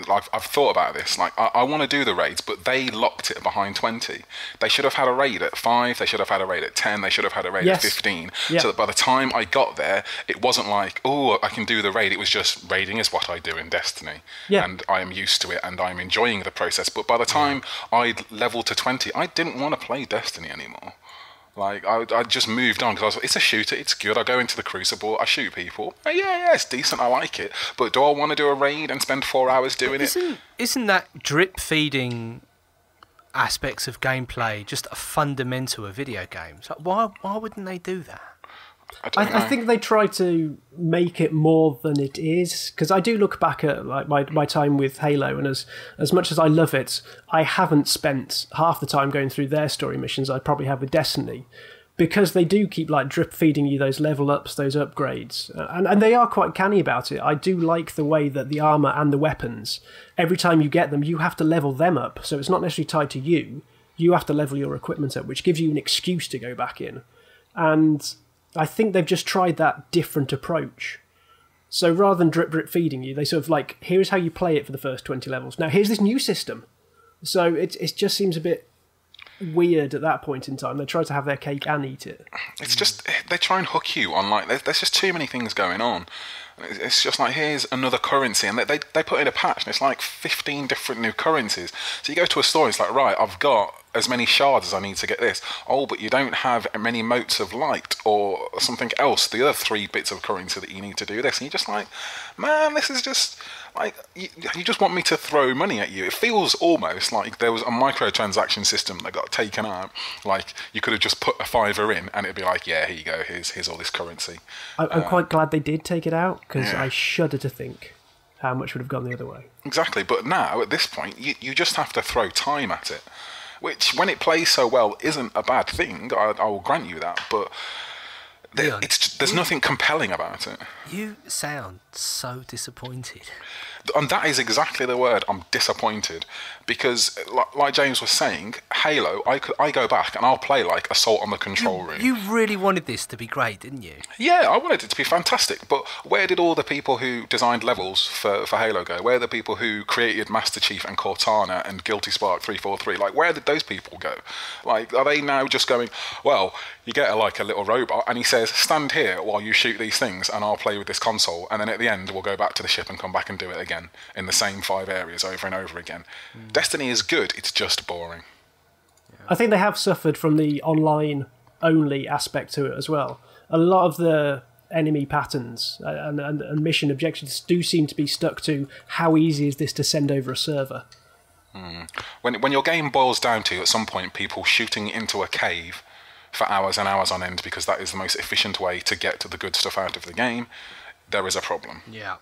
Like, I've thought about this. Like, I want to do the raids, but they locked it behind 20. They should have had a raid at 5. They should have had a raid at 10. They should have had a raid at 15. Yeah. So that by the time I got there, it wasn't like, oh, I can do the raid. It was just, raiding is what I do in Destiny. Yeah. And I am used to it, and I'm enjoying the process. But by the time I'd leveled to 20, I didn't want to play Destiny anymore. Like, I just moved on, because I was like, it's a shooter, it's good, I go into the Crucible, I shoot people. Yeah, it's decent, I like it. But do I want to do a raid and spend 4 hours doing it? Isn't that drip-feeding aspects of gameplay just a fundamental of video games? Like, why wouldn't they do that? I think they try to make it more than it is, because I do look back at like my time with Halo, and as much as I love it, I haven't spent half the time going through their story missions I probably have with Destiny, because they do keep like drip feeding you those level ups, those upgrades, and they are quite canny about it. I do like the way that the armor and the weapons, every time you get them, you have to level them up, so it's not necessarily tied to you. You have to level your equipment up, which gives you an excuse to go back in. And I think they've just tried that different approach. So rather than drip feeding you, they sort of like, here's how you play it for the first 20 levels. Now here's this new system. So it just seems a bit weird at that point in time. They try to have their cake and eat it. It's just, they try and hook you on, like, there's just too many things going on. It's just like, here's another currency, and they put in a patch, and it's like 15 different new currencies. So you go to a store, it's like, right, I've got as many shards as I need to get this. Oh, but you don't have many motes of light or something else. The other 3 bits of currency that you need to do this. And you're just like, man, this is just like, you just want me to throw money at you. It feels almost like there was a microtransaction system that got taken out. Like, you could have just put a $5 in and it'd be like, yeah, here you go, here's all this currency. I'm quite glad they did take it out, because I shudder to think how much would have gone the other way. Exactly, but now, at this point, you just have to throw time at it. Which, when it plays so well, isn't a bad thing, I will grant you that, but there's nothing compelling about it. You sound so disappointed. And that is exactly the word. I'm disappointed, because, like James was saying, Halo, I go back and I'll play like Assault on the Control Room. You really wanted this to be great, didn't you? Yeah, I wanted it to be fantastic, but where did all the people who designed levels for Halo go? Where are the people who created Master Chief and Cortana and Guilty Spark 343? Like, where did those people go? Like, are they now just going, well, you get a little robot and he says, stand here while you shoot these things and I'll play with this console, and then at the end we'll go back to the ship and come back and do it again in the same 5 areas over and over again. Destiny is good, it's just boring. I think they have suffered from the online-only aspect to it as well. A lot of the enemy patterns and mission objectives do seem to be stuck to how easy is this to send over a server. When your game boils down to, at some point, people shooting into a cave for hours and hours on end because that is the most efficient way to get the good stuff out of the game, there is a problem. Yeah.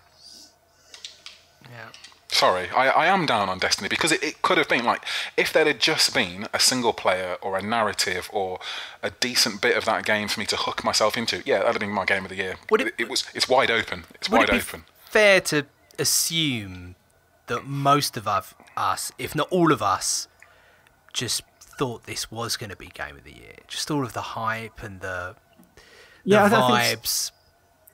Yeah. Sorry, I am down on Destiny, because it could have been like, if there had just been a single player or a narrative or a decent bit of that game for me to hook myself into, yeah, that'd have been my game of the year. It's wide open. It's wide open. Fair to assume that most of us, if not all of us, just thought this was going to be game of the year. Just all of the hype and the vibes.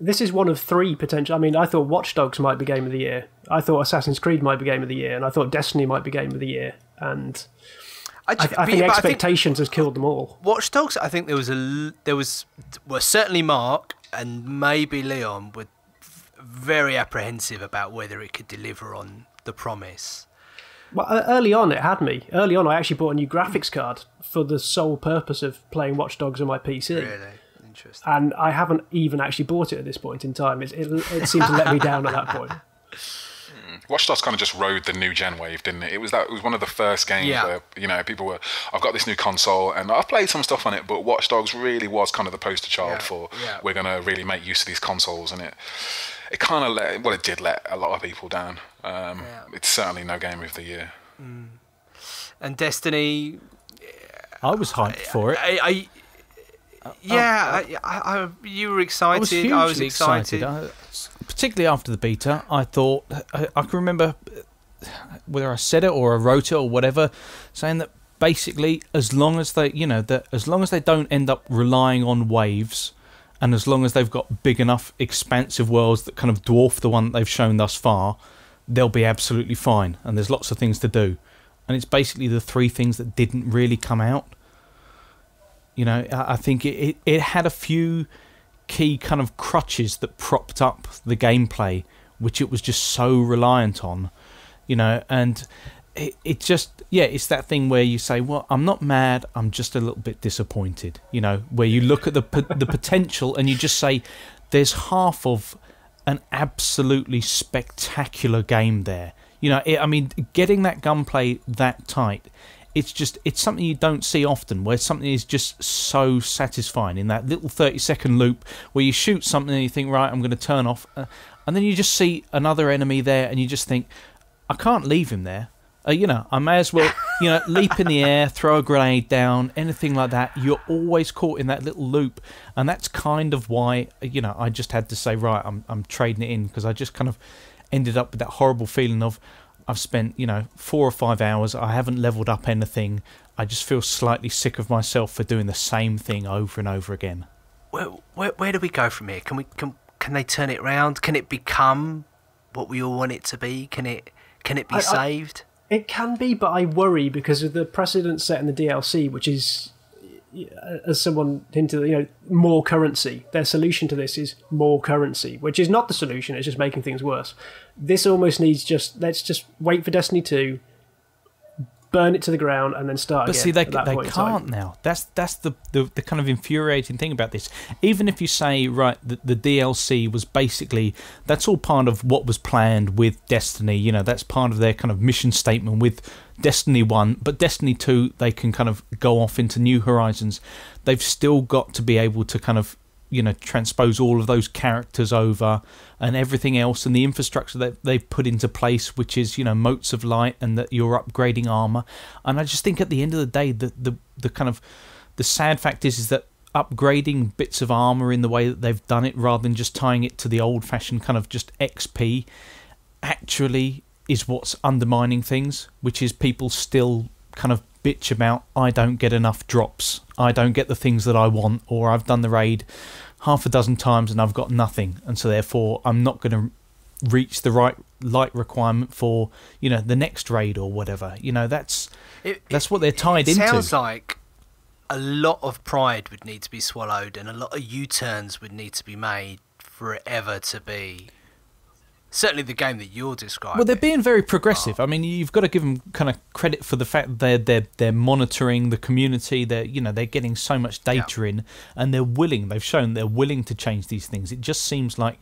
This is one of 3 potential. I mean, I thought Watch Dogs might be game of the year. I thought Assassin's Creed might be game of the year, and I thought Destiny might be game of the year. And I think expectations has killed them all. Watch Dogs, I think certainly Mark and maybe Leon were very apprehensive about whether it could deliver on the promise. Well, early on it had me. Early on I actually bought a new graphics card for the sole purpose of playing Watch Dogs on my PC. Really? Interesting. And I haven't even actually bought it at this point in time. It seemed to let me down at that point. Watch Dogs kind of just rode the new gen wave, didn't it? It was one of the first games where, people were, I've got this new console and I've played some stuff on it, but Watch Dogs really was kind of the poster child for we're going to really make use of these consoles, and it kind of it did let a lot of people down. It's certainly no game of the year. And Destiny, I was hyped for it. You were excited. I was excited. Particularly after the beta, I thought I can remember whether I said it or I wrote it or whatever, saying that basically, as long as they don't end up relying on waves, and as long as they've got big enough, expansive worlds that kind of dwarf the one that they've shown thus far, they'll be absolutely fine. And there's lots of things to do, and it's basically the 3 things that didn't really come out. I think it had a few key kind of crutches that propped up the gameplay, which it was just so reliant on, and it just, it's that thing where you say, well, I'm not mad, I'm just a little bit disappointed, where you look at the potential and you just say, there's half of an absolutely spectacular game there. Getting that gunplay that tight, it's something you don't see often, where something is just so satisfying in that little 30-second loop where you shoot something and you think, right, I'm going to turn off, and then you just see another enemy there and you just think, I can't leave him there. I may as well, leap in the air, throw a grenade down, anything like that. You're always caught in that little loop, and that's kind of why, I just had to say, right, I'm trading it in, because I just kind of ended up with that horrible feeling of, I've spent, 4 or 5 hours. I haven't leveled up anything. I just feel slightly sick of myself for doing the same thing over and over again. Where do we go from here? Can they turn it around? Can it become what we all want it to be? Can it be saved? It can be, but I worry because of the precedent set in the DLC, which is, as someone hinted, more currency. Their solution to this is more currency, which is not the solution. It's just making things worse. This almost needs let's just wait for Destiny 2, burn it to the ground, and then start But again. see, they at that point in can't time. now. That's the kind of infuriating thing about this. Even if you say, right, the DLC was basically, that's all part of what was planned with Destiny. You know, that's part of their kind of mission statement with Destiny 1. But Destiny 2, they can kind of go off into new horizons. They've still got to be able to kind of, you know, transpose all of those characters over and everything else, and the infrastructure that they've put into place, which is, you know, motes of light, and that you're upgrading armor. And I just think at the end of the day, the kind of the sad fact is that upgrading bits of armor in the way that they've done it, rather than just tying it to the old-fashioned kind of just XP, actually is what's undermining things, which is people still kind of bitch about, I don't get enough drops, I don't get the things that I want, or I've done the raid half a dozen times and I've got nothing, and so therefore I'm not going to reach the right light requirement for, you know, the next raid or whatever. You know, that's what they're tied into. It sounds like a lot of pride would need to be swallowed, and a lot of U-turns would need to be made for it ever to be certainly the game that you're describing. Well, they're being very progressive. I mean, you've got to give them kind of credit for the fact that they're monitoring the community. They're getting so much data in, and they've shown they're willing to change these things. It just seems like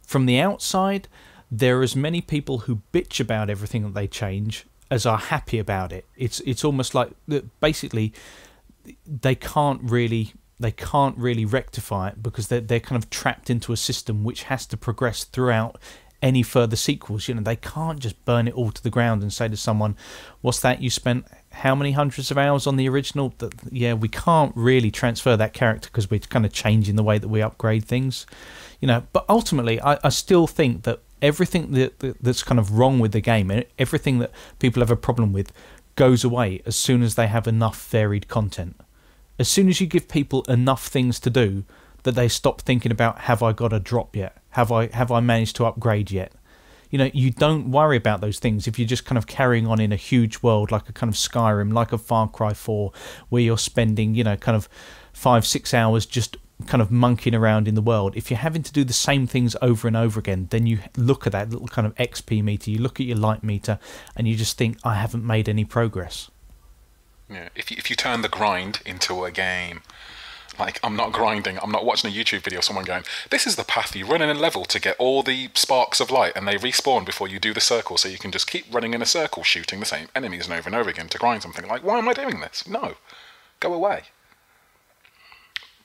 from the outside, there are as many people who bitch about everything that they change as are happy about it. It's almost like basically they can't really rectify it, because they're kind of trapped into a system which has to progress throughout any further sequels. You know, they can't just burn it all to the ground and say to someone, what's that, you spent how many hundreds of hours on the original? Yeah, we can't really transfer that character because we're kind of changing the way that we upgrade things, you know. But ultimately I still think that everything that's kind of wrong with the game, and everything that people have a problem with, goes away as soon as they have enough varied content. As soon as you give people enough things to do, that they stop thinking about, have I got a drop yet? Have I managed to upgrade yet? You know, you don't worry about those things if you're just kind of carrying on in a huge world like a kind of Skyrim, like a Far Cry 4, where you're spending, you know, kind of 5-6 hours just kind of monkeying around in the world. If you're having to do the same things over and over again, then you look at that little kind of XP meter, you look at your light meter, and you just think, I haven't made any progress. Yeah, if you turn the grind into a game, like, I'm not grinding, I'm not watching a YouTube video of someone going, this is the path you run in a level to get all the sparks of light, and they respawn before you do the circle, so you can just keep running in a circle, shooting the same enemies over and over again to grind something. Like, why am I doing this? No. Go away.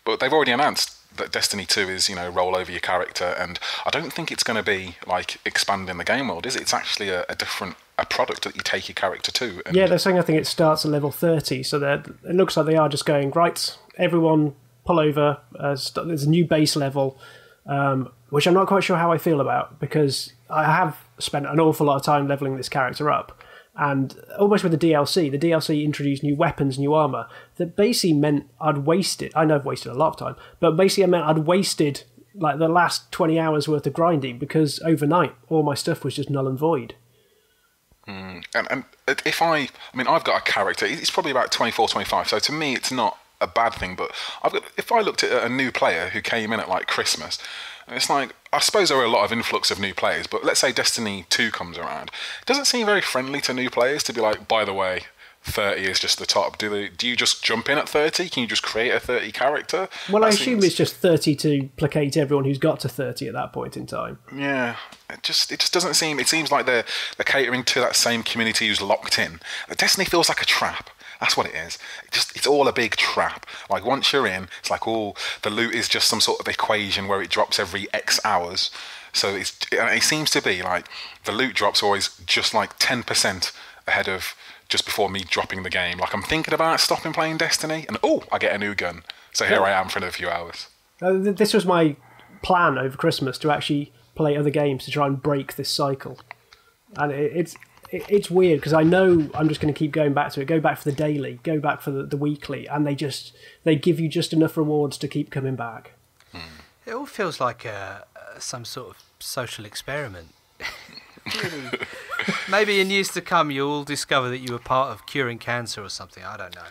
But they've already announced that Destiny 2 is, you know, roll over your character, and I don't think it's going to be, like, expanding the game world, is it? It's actually a different product that you take your character to. And yeah, they're saying, I think it starts at level 30, so it looks like they are just going, right, everyone pull over, there's a new base level, which I'm not quite sure how I feel about, because I have spent an awful lot of time leveling this character up, and almost with the DLC introduced new weapons, new armour, that basically meant I'd wasted, I know I've wasted a lot of time, but basically it meant I'd wasted like the last 20 hours worth of grinding, because overnight all my stuff was just null and void. And if I've got a character, it's probably about 24, 25, so to me it's not a bad thing, but if I looked at a new player who came in at like Christmas, it's like, I suppose there are a lot of influx of new players, but let's say Destiny 2 comes around, it doesn't seem very friendly to new players to be like, by the way, 30 is just the top. Do you just jump in at 30? Can you just create a 30 character? Well, I assume it's just 30 to placate everyone who's got to 30 at that point in time. Yeah, it just doesn't seem. It seems like they're catering to that same community who's locked in. Destiny feels like a trap. That's what it is. It's all a big trap. Like, once you're in, it's like, the loot is just some sort of equation where it drops every X hours. So it seems to be like the loot drops always just like 10% ahead of just before me dropping the game. Like, I'm thinking about stopping playing Destiny, and I get a new gun. So here I am for another few hours. This was my plan over Christmas, to actually play other games to try and break this cycle. And it's weird, because I know I'm just going to keep going back to it. Go back for the daily, go back for the weekly, and they give you just enough rewards to keep coming back. It all feels like some sort of social experiment. Really. Maybe in years to come you'll discover that you were part of curing cancer or something. I don't know.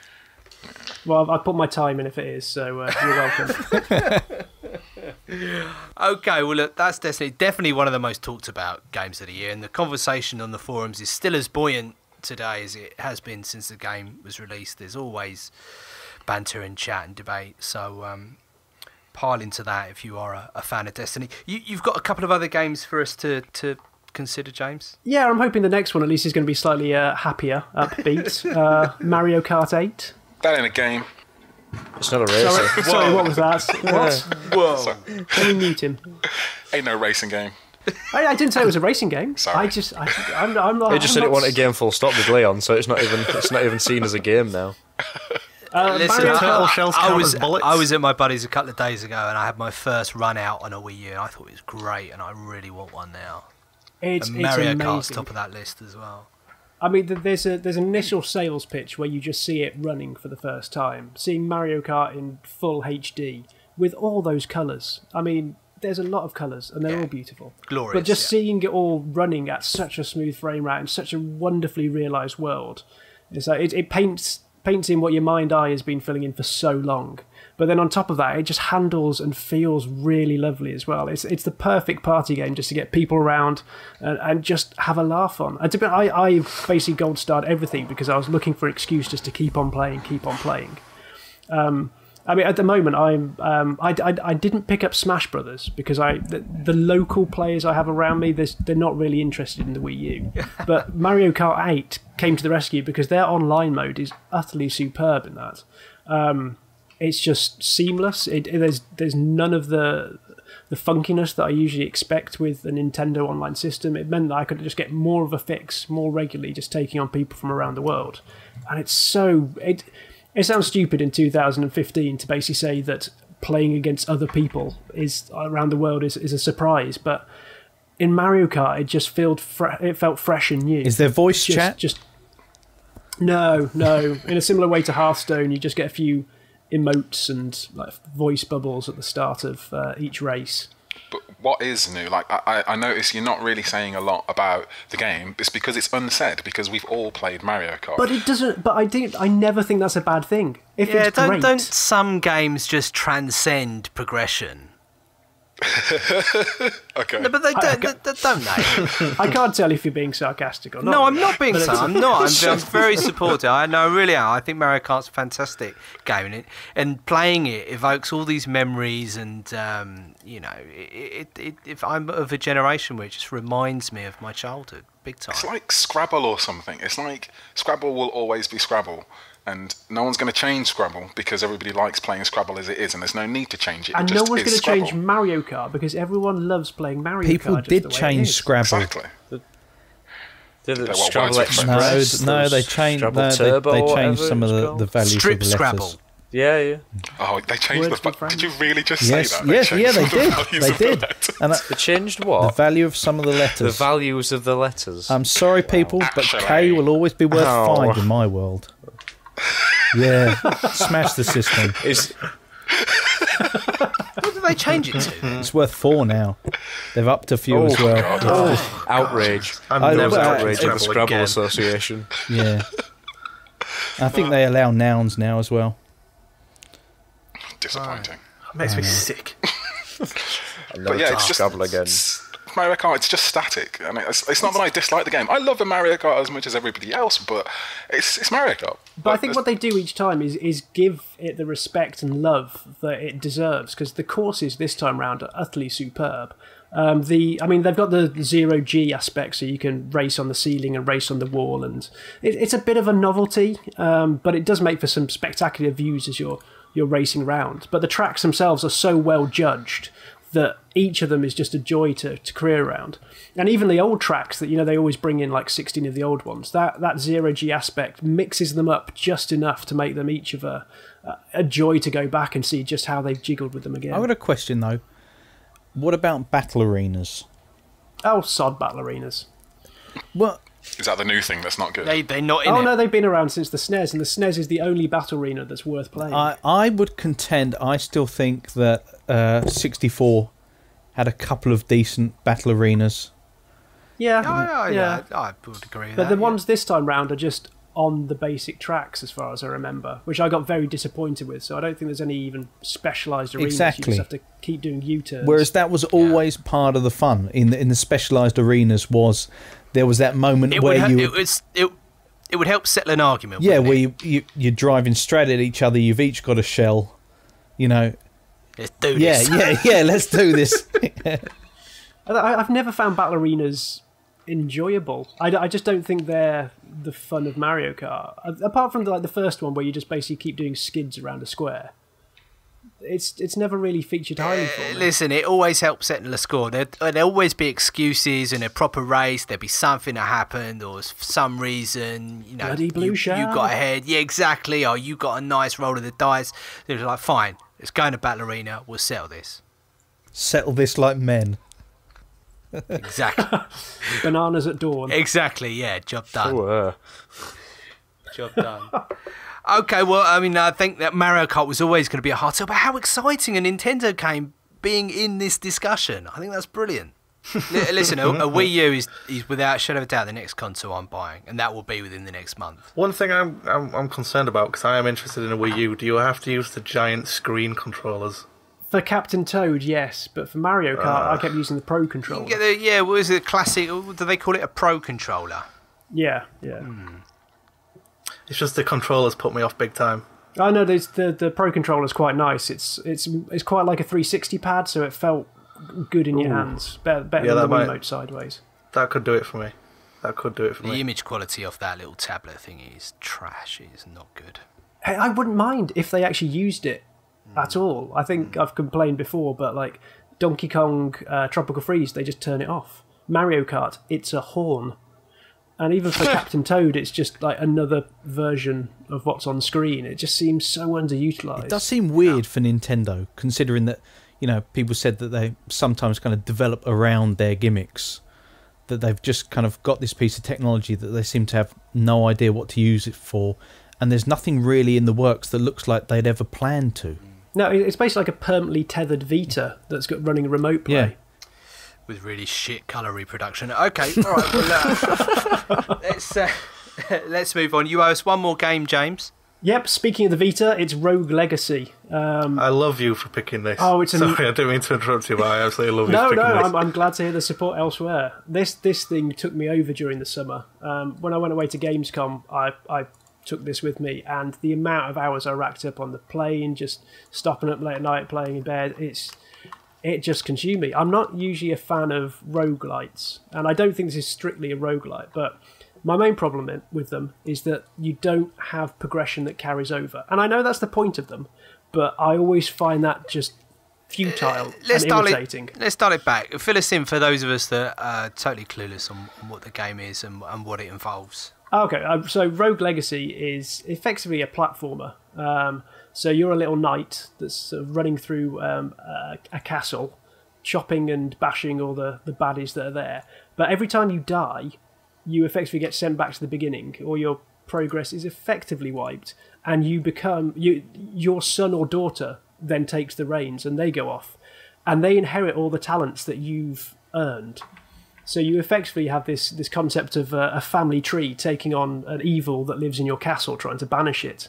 Well, I've put my time in if it is, so you're welcome. Okay, well, look, that's definitely one of the most talked about games of the year, and the conversation on the forums is still as buoyant today as it has been since the game was released. There's always banter and chat and debate. So pile into that if you are a fan of Destiny. You've got a couple of other games for us to consider, James? Yeah, I'm hoping the next one at least is going to be slightly happier, upbeat. Mario Kart 8. That ain't a game. It's not a racer. Sorry, what was that? What? Whoa. Let me mute him. Ain't no racing game. I didn't say it was a racing game. Sorry. I'm not. They just said it wanted a game full stop with Leon, so it's not even seen as a game now. Listen, Mario Turtle shells count as bullets. I was at my buddy's a couple of days ago and I had my first run out on a Wii U and I thought it was great and I really want one now. It's Mario Kart's amazing. top of that list as well. I mean, there's an initial sales pitch where you just see it running for the first time. Seeing Mario Kart in full HD with all those colours. I mean, there's a lot of colours and they're all beautiful. Glorious. But just seeing it all running at such a smooth frame rate in such a wonderfully realised world, it's like it paints in what your mind eye has been filling in for so long. But then on top of that, it just handles and feels really lovely as well. It's the perfect party game just to get people around and just have a laugh on. I basically gold starred everything because I was looking for an excuse just to keep on playing. I mean, at the moment, I didn't pick up Smash Brothers because the local players I have around me, they're not really interested in the Wii U. But Mario Kart 8 came to the rescue because their online mode is utterly superb in that. It's just seamless. There's none of the funkiness that I usually expect with a Nintendo online system. It meant that I could just get more of a fix more regularly, just taking on people from around the world. And it's so... It sounds stupid in 2015 to basically say that playing against other people around the world is a surprise, but in Mario Kart it just felt fresh and new. Is there voice chat? No. In a similar way to Hearthstone, you just get a few emotes and like voice bubbles at the start of each race. But what is new? Like I notice you're not really saying a lot about the game. It's because it's unsaid because we've all played Mario Kart. But it doesn't. But I never think that's a bad thing. If it's great, don't some games just transcend progression? Okay. No, but they don't they? I can't tell if you're being sarcastic or not. No, I'm not being so. I'm not. I'm very supportive. I really am. I think Mario Kart's a fantastic game, and playing it evokes all these memories. And if I'm of a generation where it just reminds me of my childhood, big time. It's like Scrabble or something. It's like Scrabble will always be Scrabble. And no one's going to change Scrabble because everybody likes playing Scrabble as it is, and there's no need to change it. And no one's going to change Mario Kart because everyone loves playing Mario Kart. People did change Scrabble. Exactly. Scrabble Express. No, they changed. They changed some of the values Strip of the Scrabble. letters. Yeah. Oh, they changed Did you really just Yes, say that? they did. And They changed what? the value of some of the The letters. values of the letters. I'm sorry, people, but Actually. K will always be worth Oh. 5 in my world. Yeah, smash the system. What did they change it to? It's worth 4 now. They've upped a few as well. Outrage. I'm There was never outrage at the Scrabble Scrabble again. Association. Yeah. I think they allow nouns now as well. Disappointing. Makes me sick. But yeah, it's just Scrabble again. Mario Kart. It's just static. I mean, it's not that I dislike the game. I love the Mario Kart as much as everybody else, but it's Mario Kart. But I think what they do each time is give it the respect and love that it deserves, because the courses this time round are utterly superb. They've got the zero G aspect, so you can race on the ceiling and race on the wall, and it's a bit of a novelty, but it does make for some spectacular views as you're racing around. But the tracks themselves are so well judged that each of them is just a joy to career around. And even the old tracks that, they always bring in like 16 of the old ones, that zero-G aspect mixes them up just enough to make them each of a joy to go back and see just how they've jiggled with them again. I've got a question, though. What about battle arenas? Oh, sod battle arenas. Well, Is that the new thing that's not good? They're not in it. Oh, no, they've been around since the SNES, and the SNES is the only battle arena that's worth playing. I would contend, I still think that 64 had a couple of decent battle arenas. Yeah. I would agree with that. But the ones this time round are just on the basic tracks, as far as I remember, which I got very disappointed with. So I don't think there's any even specialised arenas. Exactly. You just have to keep doing U-turns. Whereas that was always part of the fun in the specialised arenas. There was that moment It where would you it It would help settle an argument. Yeah, wouldn't where you're driving straight at each other. You've each got a shell. You know. Let's do this. Yeah. Let's do this. I've never found battle arenas enjoyable. I just don't think they're the fun of Mario Kart. Apart from the first one where you just basically keep doing skids around a square. It's never really featured highly for me. Listen, it always helps settle a score. There'll always be excuses in a proper race. There'll be something that happened, or for some reason, you know, Bloody blue you shark. got ahead. Yeah, exactly. Or you got a nice roll of the dice. It was like, fine, let's go in the battle arena. We'll settle this. Settle this like men. Exactly. Bananas at dawn. Exactly. Yeah, job done. Oh, Job done. Okay, well, I mean, I think that Mario Kart was always going to be a hard sell, but how exciting a Nintendo game being in this discussion. I think that's brilliant. Listen, a Wii U is without a shadow of a doubt the next console I'm buying, and that will be within the next month. One thing I'm concerned about, because I am interested in a Wii U, do you have to use the giant screen controllers? For Captain Toad, yes, but for Mario Kart, I kept using the Pro Controller. What is it, classic, do they call it a Pro Controller? Yeah. It's just the controllers put me off big time. I know the Pro Controller's quite nice. It's quite like a 360 pad, so it felt good in your hands. Better than the Wiimote sideways. That could do it for me. The image quality of that little tablet thing is trash. It is not good. Hey, I wouldn't mind if they actually used it at all. I think I've complained before, but like Donkey Kong Tropical Freeze, they just turn it off. Mario Kart, it's a horn. And even for Captain Toad, it's just like another version of what's on screen. It just seems so underutilised. It does seem weird for Nintendo, considering that, you know, people said that they sometimes kind of develop around their gimmicks, that they've just kind of got this piece of technology that they seem to have no idea what to use it for, and there's nothing really in the works that looks like they'd ever planned to. No, it's basically like a permanently tethered Vita that's got running remote play. Yeah. With really shit colour reproduction. Okay, all right. Well, let's move on. You owe us one more game, James. Yep. Speaking of the Vita, it's Rogue Legacy. I love you for picking this. Oh, sorry, I didn't mean to interrupt you, but I absolutely love you for picking this. I'm glad to hear the support elsewhere. This thing took me over during the summer. When I went away to Gamescom, I took this with me, and the amount of hours I racked up on the plane, just stopping up late at night, playing in bed, it just consumed me. I'm not usually a fan of roguelites, and I don't think this is strictly a roguelite, but my main problem with them is that you don't have progression that carries over. And I know that's the point of them, but I always find that just futile and irritating. Let's start it back. Fill us in for those of us that are totally clueless on what the game is and what it involves. Okay, so Rogue Legacy is effectively a platformer. So you're a little knight that's sort of running through a castle, chopping and bashing all the baddies that are there. But every time you die, you effectively get sent back to the beginning, or your progress is effectively wiped, and you become your son or daughter then takes the reins, and they go off, and they inherit all the talents that you've earned. So you effectively have this concept of a family tree taking on an evil that lives in your castle, trying to banish it.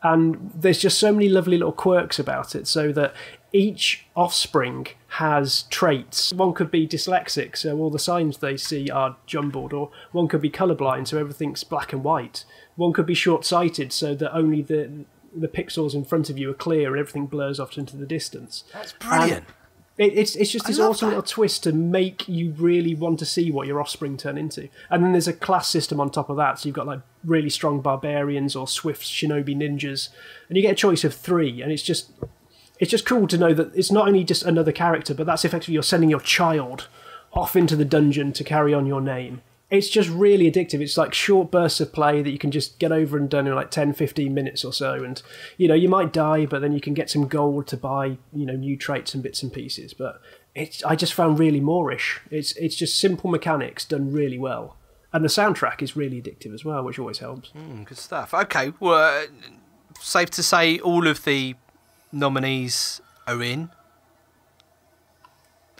And there's just so many lovely little quirks about it, so that each offspring has traits. One could be dyslexic, so all the signs they see are jumbled, or one could be colourblind, so everything's black and white. One could be short-sighted, so that only the pixels in front of you are clear and everything blurs off into the distance. That's brilliant. It's just this awesome little twist to make you really want to see what your offspring turn into. And then there's a class system on top of that, so you've got like really strong barbarians or swift shinobi ninjas, and you get a choice of 3, and it's just cool to know that it's not only just another character, but that's effectively you're sending your child off into the dungeon to carry on your name. It's just really addictive. It's like short bursts of play that you can just get over and done in like 10, 15 minutes or so. And, you know, you might die, but then you can get some gold to buy, you know, new traits and bits and pieces. But I just found really Moorish. It's just simple mechanics done really well. And the soundtrack is really addictive as well, which always helps. Good stuff. Okay, well, safe to say all of the nominees are in.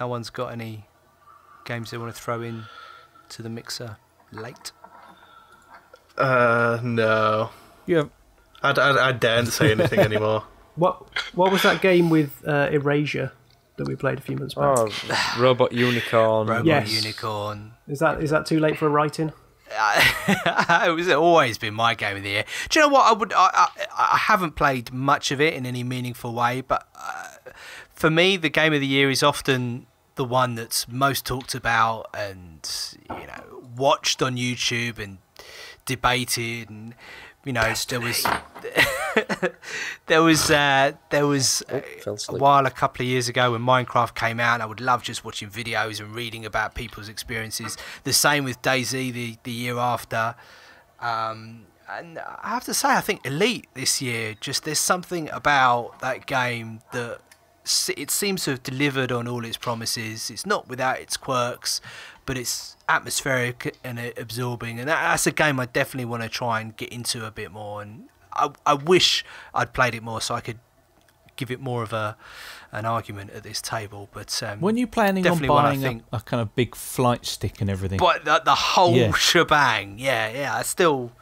No one's got any games they want to throw in to the mixer late? No. Yeah. I daren't say anything anymore. What was that game with Erasure that we played a few months back? Oh, Robot Unicorn. Robot Yes. Unicorn. Is that too late for a write-in? it was always been my game of the year. Do you know what? I haven't played much of it in any meaningful way, but for me, the game of the year is often the one that's most talked about and watched on YouTube and debated. And there was a while a couple of years ago when Minecraft came out, and I would love just watching videos and reading about people's experiences. The same with DayZ the year after. And I have to say, I think Elite this year, just there's something about that game that it seems to have delivered on all its promises. It's not without its quirks, but it's atmospheric and absorbing. And that's a game I definitely want to try and get into a bit more. And I wish I'd played it more so I could give it more of an argument at this table. But when you planning on buying a kind of big flight stick and everything? But the whole shebang, yeah. I still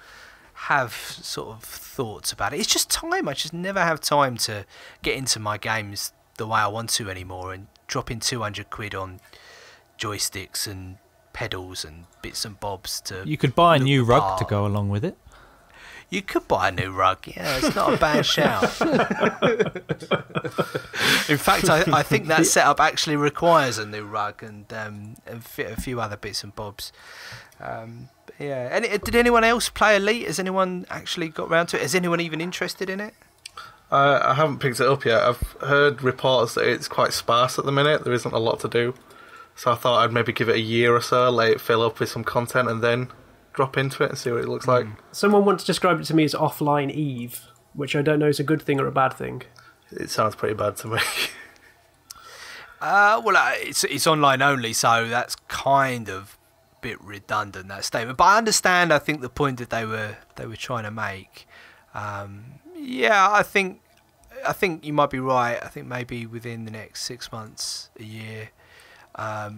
have sort of thoughts about it. It's just time. I just never have time to get into my games the way I want to anymore, and dropping 200 quid on joysticks and pedals and bits and bobs to... You could buy a new rug to go along with it. You could buy a new rug, yeah, it's not a bad shout. In fact, I think that setup actually requires a new rug and a few other bits and bobs. Yeah. And did anyone else play Elite? Has anyone actually got round to it? Is anyone even interested in it? I haven't picked it up yet. I've heard reports that it's quite sparse at the minute. There isn't a lot to do. So I thought I'd maybe give it a year or so, let it fill up with some content, and then drop into it and see what it looks like. Someone once described it to me as offline Eve, which I don't know is a good thing or a bad thing. It sounds pretty bad to me. It's online only, so that's kind of a bit redundant, that statement. But I understand, I think, the point that they were trying to make. Yeah, I think you might be right. I think maybe within the next 6 months, a year,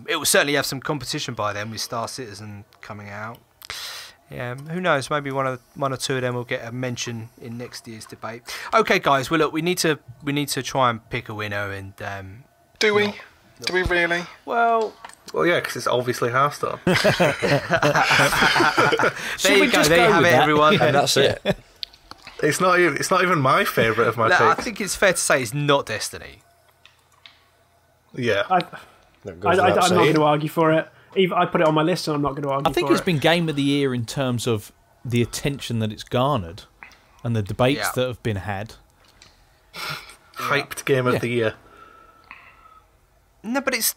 it will certainly have some competition by then with Star Citizen coming out. Yeah, who knows? Maybe one or two of them will get a mention in next year's debate. Okay, guys. Well, look, we need to try and pick a winner, and do we? Do we really? Well, yeah, because it's obviously Hearthstone. There you go. There you have it, everyone. And that's it. It's not even my favourite of my picks. I think it's fair to say it's not Destiny. Yeah. I'm not going to argue for it. I put it on my list and I'm not going to argue for it. I think it's been Game of the Year in terms of the attention that it's garnered and the debates that have been had. Hyped Game of the Year. No, but it's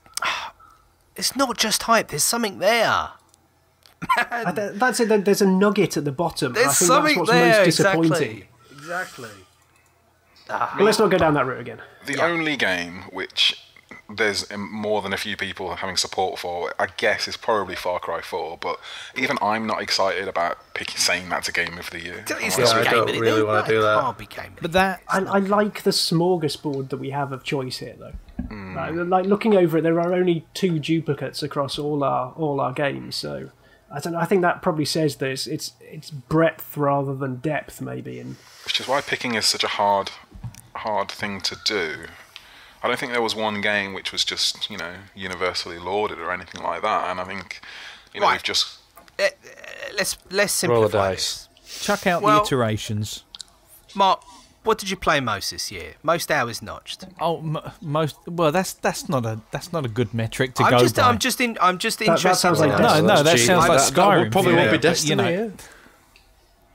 not just hype. There's something there. That's it. There's a nugget at the bottom. There's I think something that's what's there. most disappointing. Exactly. But let's not go down that route again. The only game which there's more than a few people having support for, I guess, is probably Far Cry 4. But even I'm not excited about saying that's a game of the year. I don't really want to do that. But that I like the smorgasbord that we have of choice here, though. Like looking over it, there are only 2 duplicates across all our games. So I don't know. I think that probably says this. It's breadth rather than depth, maybe. Which is why picking is such a hard thing to do. I don't think there was one game which was just, universally lauded or anything like that. And I think, we've just... Let's simplify roll the dice. Chuck out the iterations. Mark, what did you play most this year? Most hours notched. Oh, most. Well, that's not a good metric to go by. I'm just interested. That sounds like no. That sounds like Skyrim. That probably won't be Destiny.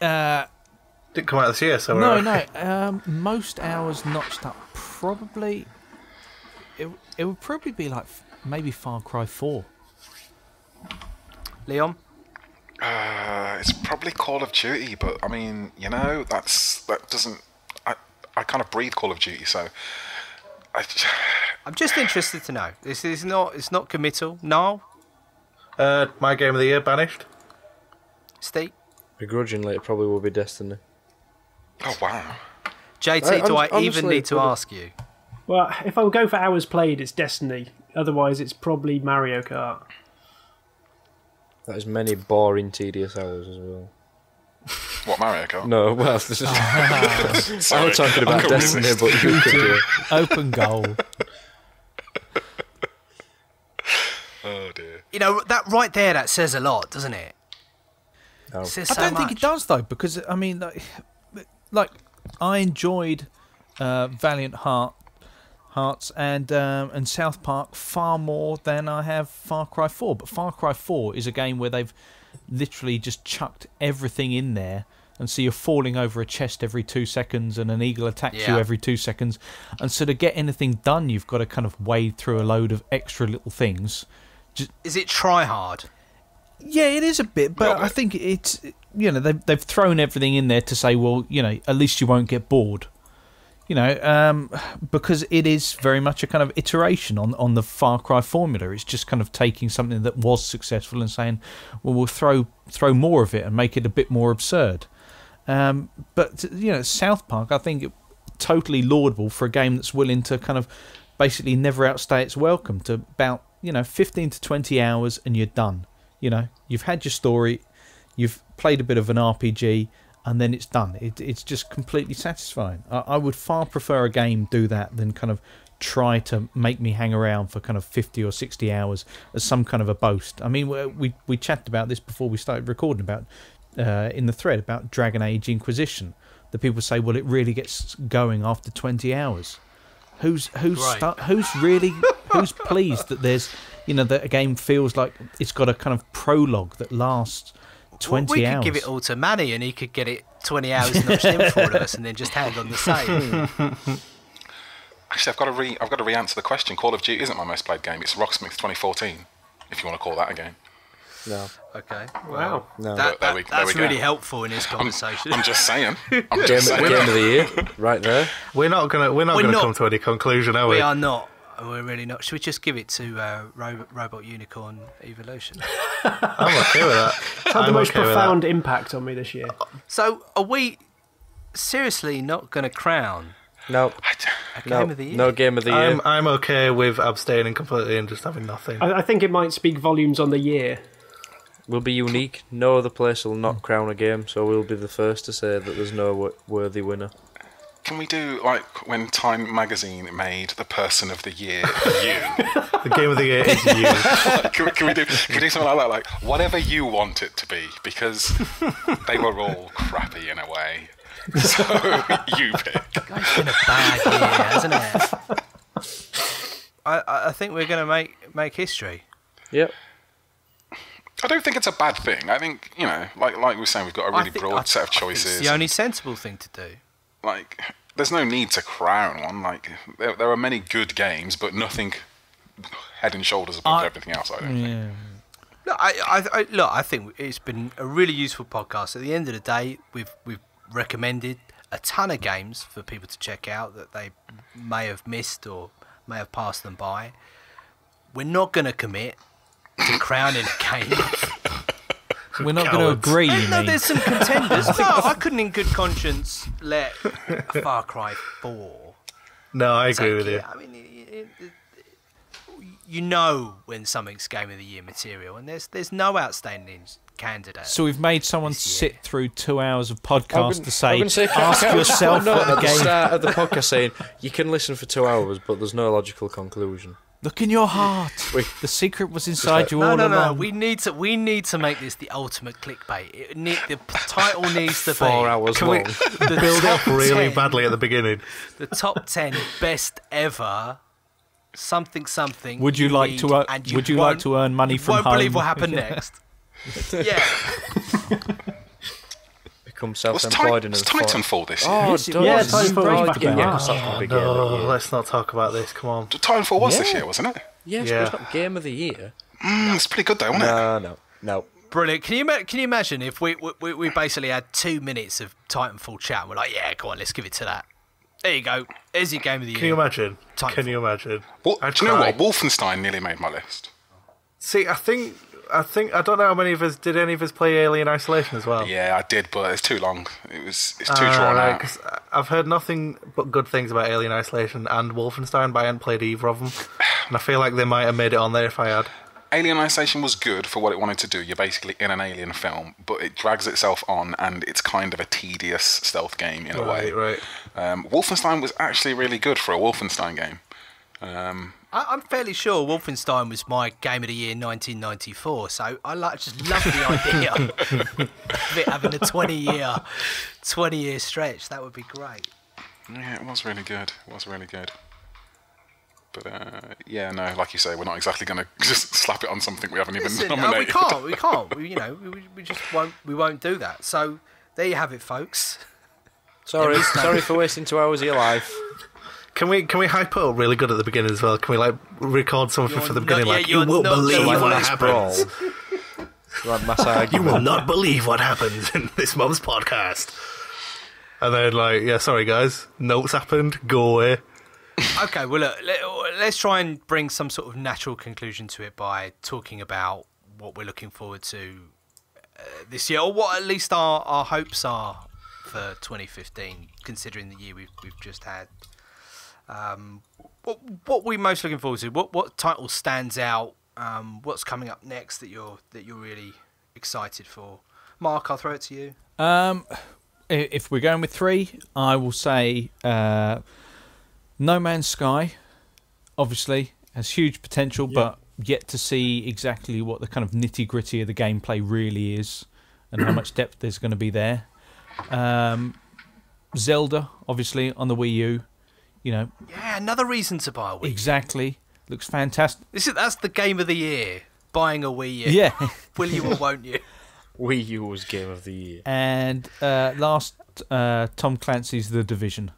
Didn't come out this year, so no. Most hours notched up. Probably. It would probably be like maybe Far Cry 4. Leon? It's probably Call of Duty, but I mean, that doesn't. I kind of breathe Call of Duty, so. I'm just interested to know. It's not committal. Niall? My game of the year, Banished. Steve? Begrudgingly, it probably will be Destiny. Oh wow. JT, do I even need to ask you? Well, if I would go for hours played, it's Destiny. Otherwise, it's probably Mario Kart. That is many boring, tedious hours as well. What, Mario Kart? No, well, this is... I'm not talking about Destiny, but you could do it. Open goal. Oh dear. That right there, that says a lot, doesn't it? No. Says I don't think it does though, because I mean, like I enjoyed Valiant Hearts and South Park far more than I have Far Cry 4. But Far Cry 4 is a game where they've literally just chucked everything in there, and so you're falling over a chest every 2 seconds, and an eagle attacks you every 2 seconds, and so to get anything done, you've got to kind of wade through a load of extra little things. Is it try hard? Yeah, it is a bit, but I think it's, you know, they've thrown everything in there to say, well, you know, at least you won't get bored. You know, because it is very much a kind of iteration on the Far Cry formula. It's just kind of taking something that was successful and saying, well, we'll throw more of it and make it a bit more absurd. But, you know, South Park, I think, totally laudable for a game that's willing to kind of basically never outstay its welcome, to about, you know, 15 to 20 hours and you're done. You know, you've had your story, you've played a bit of an RPG, and then it's done. It's just completely satisfying. I would far prefer a game do that than kind of try to make me hang around for kind of 50 or 60 hours as some kind of a boast. I mean, we chatted about this before we started recording about in the thread about Dragon Age Inquisition. The people say, well, it really gets going after 20 hours. Who's pleased that there's, you know, that a game feels like it's got a kind of prologue that lasts 20 hours. We could give it all to Manny and he could get it 20 hours notched in for all of us and then just hang on the same. Actually, I've got to re-answer the question. Call of Duty isn't my most played game. It's Rocksmith 2014, if you want to call that a game. No. Okay. Wow. No. That's really helpful in this conversation. I'm just saying. Game of the year, right there. We're not gonna come to any conclusion, are we? We are not. We're really not. Should we just give it to Robot Unicorn Evolution? I'm okay with that. It's had the most profound impact on me this year. So, are we seriously not going to crown No. a Game of the Year? No Game of the Year. I'm okay with abstaining completely and just having nothing. I think it might speak volumes on the year. We'll be unique. No other place will not crown a game, so we'll be the first to say that there's no worthy winner. Can we do, like, when Time Magazine made the Person of the Year you? The Game of the Year is you. Can we do something like that? Like, whatever you want it to be, because they were all crappy in a way. So, you pick. It's been a bad year, hasn't it? I think we're going to make history. Yep. I don't think it's a bad thing. I think, you know, like we were saying, we've got a really broad set of choices. It's the only sensible thing to do. Like, there's no need to crown one. Like, there are many good games, but nothing head and shoulders above everything else, I don't think. Look, I think it's been a really useful podcast. At the end of the day, we've recommended a ton of games for people to check out that they may have missed or may have passed them by. We're not going to commit to crowning a game. We're not going to agree, you No, mean? there's some contenders. No, I couldn't in good conscience let Far Cry 4... No, I agree with you. I mean, you know when something's Game of the Year material, and there's no outstanding candidate. So we've made someone sit through 2 hours of podcast to say, I'm gonna say ask yourself what the at the game... start of the podcast saying, you can listen for 2 hours, but there's no logical conclusion. Look in your heart. The secret was inside you all along. No. We need to make this the ultimate clickbait. The title needs to 4 be hours Can long. we build up really 10. badly at the beginning? the top 10 best ever something. Would you like to? Would you like to earn money from won't home? believe what happened next. Yeah. Become self-employed in Was a Titanfall this year? Oh, Yes, it it Yeah, was. Titanfall was back in Yeah, March. it's not gonna be Game of the Year. Let's not talk about this. Come on. Titanfall was this year, wasn't it? Yes, Yeah. but it's not Game of the Year. It's pretty good though, wasn't it? No. Brilliant. Can you imagine if we basically had 2 minutes of Titanfall chat and we're like, yeah, go on, let's give it to that. There you go. There's your Game of the Year. Can you imagine? Titanfall. Can you imagine? Well, I'd do you know cry. what? Wolfenstein nearly made my list. See, I don't know how many of us did. Any of us play Alien Isolation as well? Yeah, I did, but it's too long. It's too drawn out. 'Cause I've heard nothing but good things about Alien Isolation and Wolfenstein, but I hadn't played either of them. And I feel like they might have made it on there if I had. Alien Isolation was good for what it wanted to do. You're basically in an alien film, but it drags itself on, and it's kind of a tedious stealth game in a way. Right. Wolfenstein was actually really good for a Wolfenstein game. I'm fairly sure Wolfenstein was my game of the year in 1994, so I just love the idea of it having a 20-year stretch. That would be great. Yeah, it was really good. But yeah, no, like you say, we're not exactly going to just slap it on something we haven't even nominated. We can't. We just won't. We won't do that. So there you have it, folks. Sorry for wasting 2 hours of your life. Can we hype it up really good at the beginning as well? Can we like record something for the beginning? You won't believe what happens. You will not believe what happens in this month's podcast. And then sorry guys, notes happened. Go away. Okay, well look, let's try and bring some sort of natural conclusion to it by talking about what we're looking forward to this year, or what at least our hopes are for 2015, considering the year we've just had. What are we most looking forward to? What title stands out? What's coming up next that you're really excited for? Mark, I'll throw it to you. If we're going with 3, I will say No Man's Sky. Obviously has huge potential, but yet to see exactly what the kind of nitty gritty of the gameplay really is, and how much depth there's going to be there. Zelda, obviously on the Wii U. Yeah, another reason to buy a Wii U. Exactly. Looks fantastic. That's the game of the year. Buying a Wii U. Yeah. Will you or won't you? Wii U was game of the year. And last, Tom Clancy's The Division.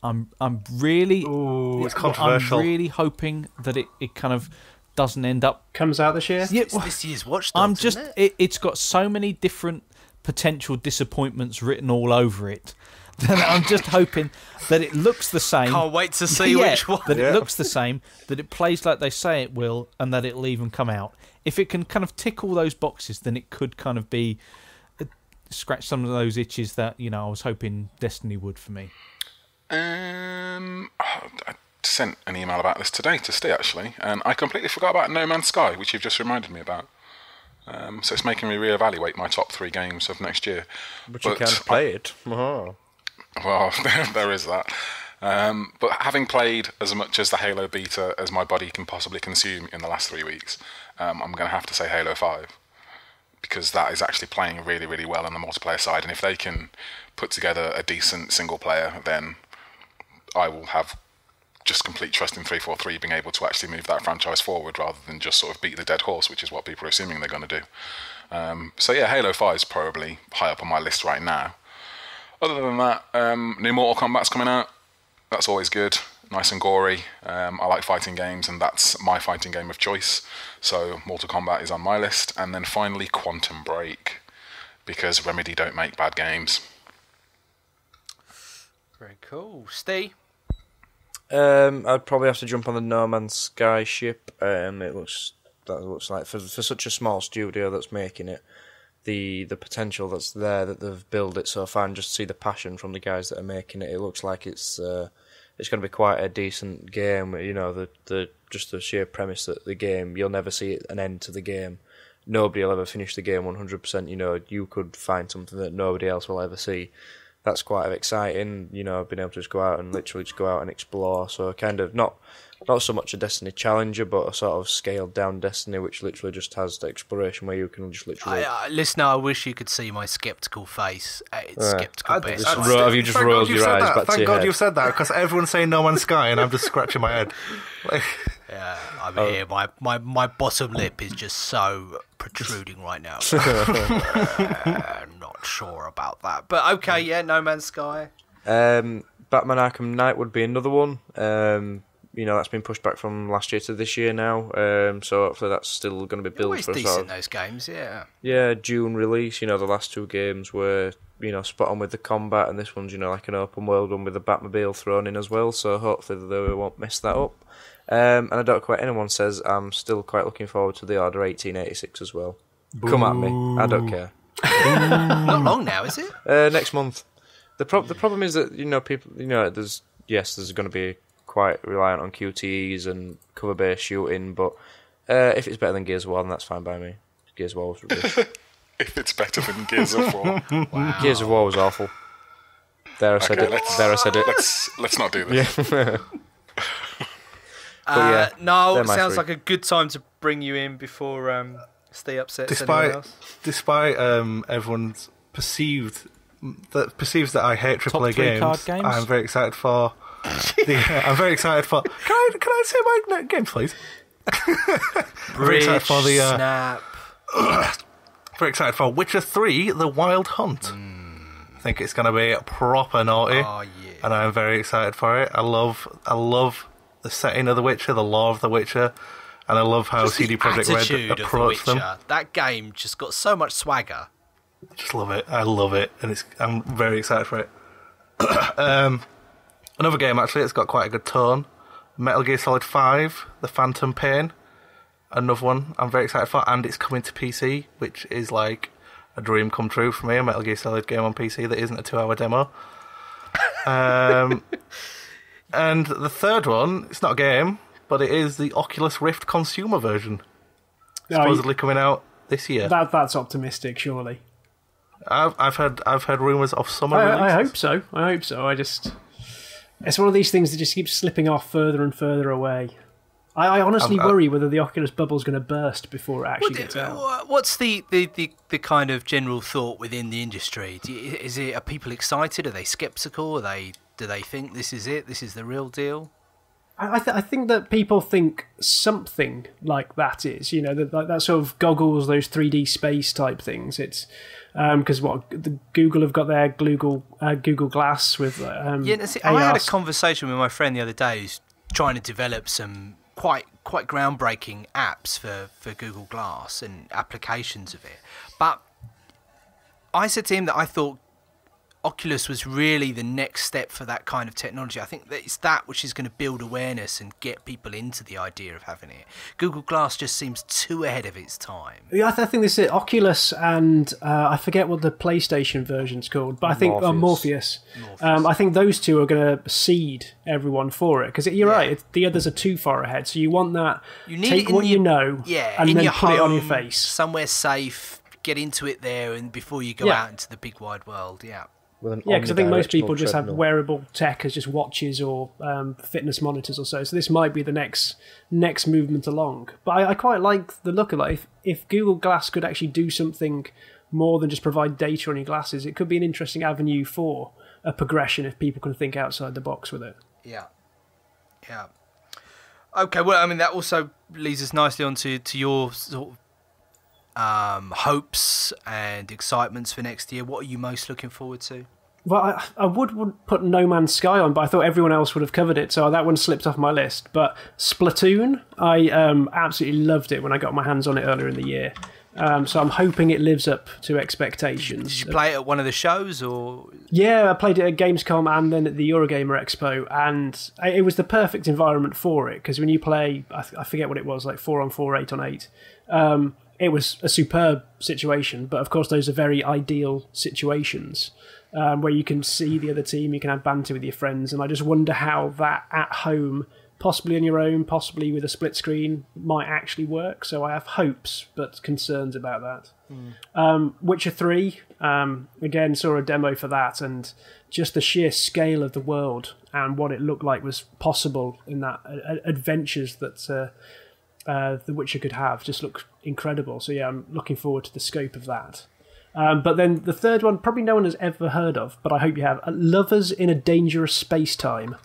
I'm really... Ooh, it's controversial. I'm really hoping that it kind of doesn't end up... Comes out this year? Yeah, it's this year's Watch Dogs, isn't it? It's got so many different potential disappointments written all over it. I'm just hoping that it looks the same. Can't wait to see which one. That it looks the same, that it plays like they say it will, and that it'll even come out. If it can kind of tick all those boxes, then it could kind of be scratch some of those itches that I was hoping Destiny would for me. I sent an email about this today to Steve actually, and I completely forgot about No Man's Sky, which you've just reminded me about. So it's making me reevaluate my top 3 games of next year. But you can't play it. Oh. Well, there is that. But having played as much as the Halo beta as my body can possibly consume in the last 3 weeks, I'm going to have to say Halo 5. Because that is actually playing really, really well on the multiplayer side. And if they can put together a decent single player, then I will have just complete trust in 343 being able to actually move that franchise forward rather than just sort of beat the dead horse, which is what people are assuming they're going to do. So yeah, Halo 5 is probably high up on my list right now. Other than that, new Mortal Kombat's coming out. That's always good, nice and gory. I like fighting games, and that's my fighting game of choice. So Mortal Kombat is on my list. And then finally, Quantum Break, because Remedy don't make bad games. Very cool. Steve? I'd probably have to jump on the No Man's Sky ship. It looks like for such a small studio that's making it, the potential that's there, that they've built it so far, and just see the passion from the guys that are making it. It looks like it's going to be quite a decent game. The sheer premise that the game, you'll never see an end to the game. Nobody will ever finish the game 100%. You could find something that nobody else will ever see. That's quite exciting, being able to just go out and literally just go out and explore. So kind of not so much a Destiny challenger, but a sort of scaled down Destiny, which literally just has the exploration where you can just literally... Listener, I wish you could see my sceptical face. It's sceptical base. Have you just rolled your eyes back to your head? Thank God you've said that, because everyone's saying No Man's Sky, and I'm just scratching my head. Yeah, I'm here. My bottom lip is just so protruding right now. I'm not sure about that. But okay, yeah, No Man's Sky. Batman Arkham Knight would be another one. That's been pushed back from last year to this year now. So hopefully that's still going to be built always for decent, those games, yeah. Yeah, June release. The last 2 games were spot on with the combat, and this one's like an open world one with the Batmobile thrown in as well. So hopefully they won't mess that up. And I don't care what anyone says, I'm still quite looking forward to the Order 1886 as well. Boo. Come at me, I don't care. Not long now, is it? Next month. The problem is that people there's going to be quite reliant on QTEs and cover based shooting, but if it's better than Gears of War, then that's fine by me. Gears of War was rubbish. If it's better than Gears of War. Wow. Gears of War was awful. There I said it. Let's not do this. Yeah. yeah, no, they're my sounds three. like a good time to bring you in before Steve upsets anyone else. Despite everyone's perceives that I hate AAA three card games? I'm very excited for. I'm very excited for. Can I say my games, please? Bridge, very excited for the. Snap. Very excited for Witcher 3: The Wild Hunt. I think it's going to be proper naughty, Oh yeah. and I'm very excited for it. I love the setting of The Witcher, the lore of The Witcher, and I love how Just CD the Projekt attitude Red of approach The them. Witcher. That game just got so much swagger. Just love it. I love it, and I'm very excited for it. Another game actually, it's got quite a good tone. Metal Gear Solid 5: The Phantom Pain. Another one I'm very excited for, and it's coming to PC, which is like a dream come true for me. A Metal Gear Solid game on PC that isn't a 2-hour demo. And the third one, it's not a game, but it is the Oculus Rift consumer version, supposedly coming out this year. That's optimistic, surely. I've heard rumours of summer releases. I hope so. It's one of these things that just keeps slipping off further and further away. I honestly worry whether the Oculus bubble's going to burst before it actually gets out. What's the kind of general thought within the industry? Are people excited? Are they sceptical? Do they think this is it? This is the real deal? I think that people think something like that is, that sort of goggles, those 3D space type things. It's because Google have got their Google Glass with I AR. had a conversation with my friend the other day who's trying to develop some quite groundbreaking apps for Google Glass and applications of it. But I said to him that I thought Oculus was really the next step for that kind of technology. I think that it's that which is going to build awareness and get people into the idea of having it. Google Glass just seems too ahead of its time. Yeah, I think this is Oculus and I forget what the PlayStation version's called, but I think Morpheus. I think those two are going to seed everyone for it, because you're right, the others are too far ahead. So you want that, you need take what you know, and in then your put it on your home, face. somewhere safe, get into it there and before you go out into the big wide world. Because I think most people just have wearable tech as just watches or fitness monitors or so. So this might be the next movement along. But I quite like the look of it. If Google Glass could actually do something more than just provide data on your glasses, it could be an interesting avenue for a progression if people can think outside the box with it. Yeah. Okay, well, I mean, that also leads us nicely on to your sort of hopes and excitements for next year. What are you most looking forward to? Well, I would put No Man's Sky on, but I thought everyone else would have covered it, so that one slipped off my list. But Splatoon, I absolutely loved it when I got my hands on it earlier in the year. So I'm hoping it lives up to expectations. Did you play it at one of the shows, or? Yeah, I played it at Gamescom and then at the Eurogamer Expo, and it was the perfect environment for it, because when you play, I forget what it was, like 4-on-4, 8-on-8, it was a superb situation, but of course those are very ideal situations where you can see the other team, you can have banter with your friends, and I just wonder how that at home, possibly on your own, possibly with a split screen, might actually work. So I have hopes but concerns about that. Witcher 3, again, saw a demo for that, and just the sheer scale of the world and what it looked like was possible in that adventures that The Witcher could have just look incredible. So yeah, I'm looking forward to the scope of that. But then the third one, probably no one has ever heard of, but I hope you have. Lovers in a Dangerous Space-Time.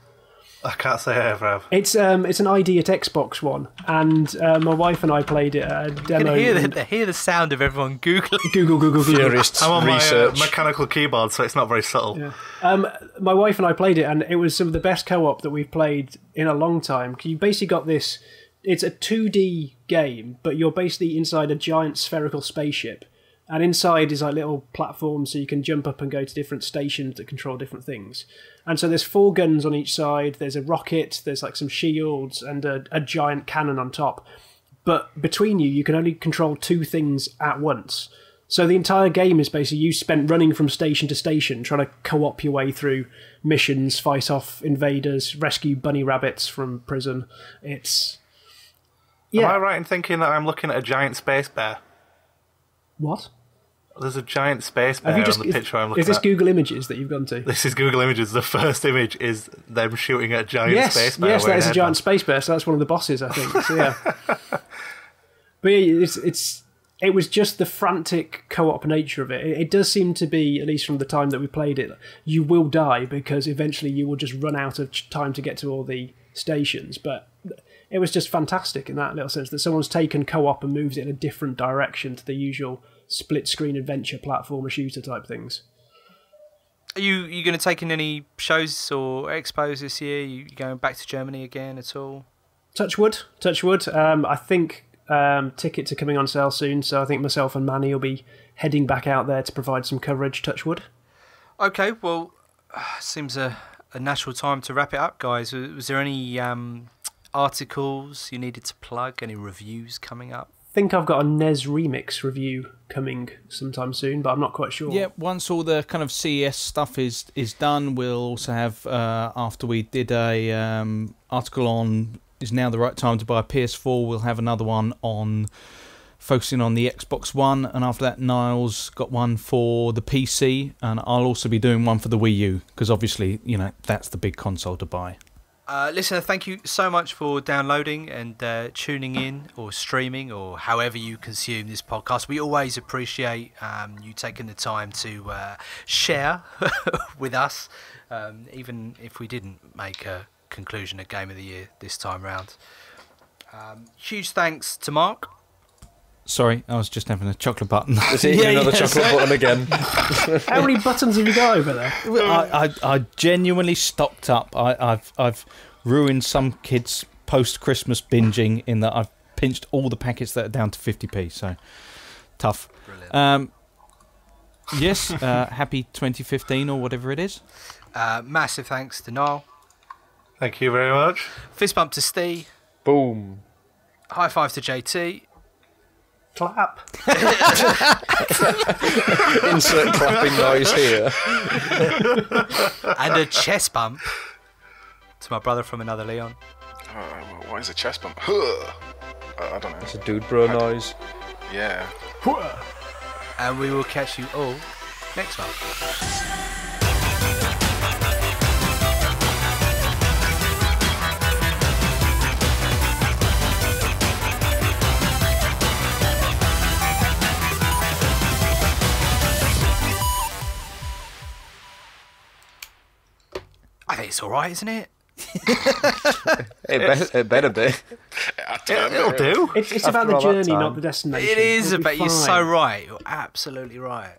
I can't say I ever have. It's an ID at Xbox One, and my wife and I played it at a demo. You can hear the sound of everyone Googling. Google. Furious I'm on research. my mechanical keyboard, so it's not very subtle. Yeah. My wife and I played it, and it was some of the best co-op that we've played in a long time. You basically got this. It's a 2D game, but you're basically inside a giant spherical spaceship. And inside is like little platforms so you can jump up and go to different stations that control different things. And so there's 4 guns on each side, there's a rocket, there's like some shields and a giant cannon on top. But between you can only control 2 things at once. So the entire game is basically you spent running from station to station, trying to co-op your way through missions, fight off invaders, rescue bunny rabbits from prison. It's... Am I right in thinking that I'm looking at a giant space bear? What? There's a giant space bear on the picture I'm looking at. Is this Google Images that you've gone to? This is Google Images. The first image is them shooting at a giant space bear. Yes, that is a giant space bear, so that's one of the bosses, I think. So, yeah. But yeah, it was just the frantic co-op nature of it. It does seem to be, at least from the time that we played it, you will die because eventually you will just run out of time to get to all the stations. But it was just fantastic in that little sense that someone's taken co-op and moved it in a different direction to the usual split-screen adventure platformer shooter type things. Are you going to take in any shows or expos this year? You going back to Germany again at all? Touch wood. I think tickets are coming on sale soon, so I think myself and Manny will be heading back out there to provide some coverage. Touch wood. Okay, well, seems a natural time to wrap it up, guys. Was there any articles you needed to plug? Any reviews coming up? I think I've got a NES Remix review coming sometime soon, but I'm not quite sure. Yeah, once all the kind of CES stuff is done, we'll also have, after we did a article on is now the right time to buy a PS4, we'll have another one on focusing on the Xbox One, and after that Niall's got one for the PC, and I'll also be doing one for the Wii U, because obviously, that's the big console to buy. Listener, thank you so much for downloading and tuning in or streaming or however you consume this podcast. We always appreciate you taking the time to share with us, even if we didn't make a conclusion at Game of the Year this time round. Huge thanks to Mark. Sorry, I was just having a chocolate button. Is it another chocolate button again? How many buttons have you got over there? I genuinely stocked up. I've ruined some kids' post-Christmas binging in that I've pinched all the packets that are down to 50p. So tough. Brilliant. Yes, happy 2015 or whatever it is. Massive thanks to Niall. Thank you very much. Fist bump to Steve. Boom. High five to JT. Clap. Insert clapping noise here. And a chest bump to my brother from another Leon. What is a chest bump? I don't know. It's a dude bro noise. Yeah. And we will catch you all next month. I think it's all right, isn't it? It better be. It'll do. It's about the journey, not the destination. It is It'll be about. You're fine. so right. You're absolutely right.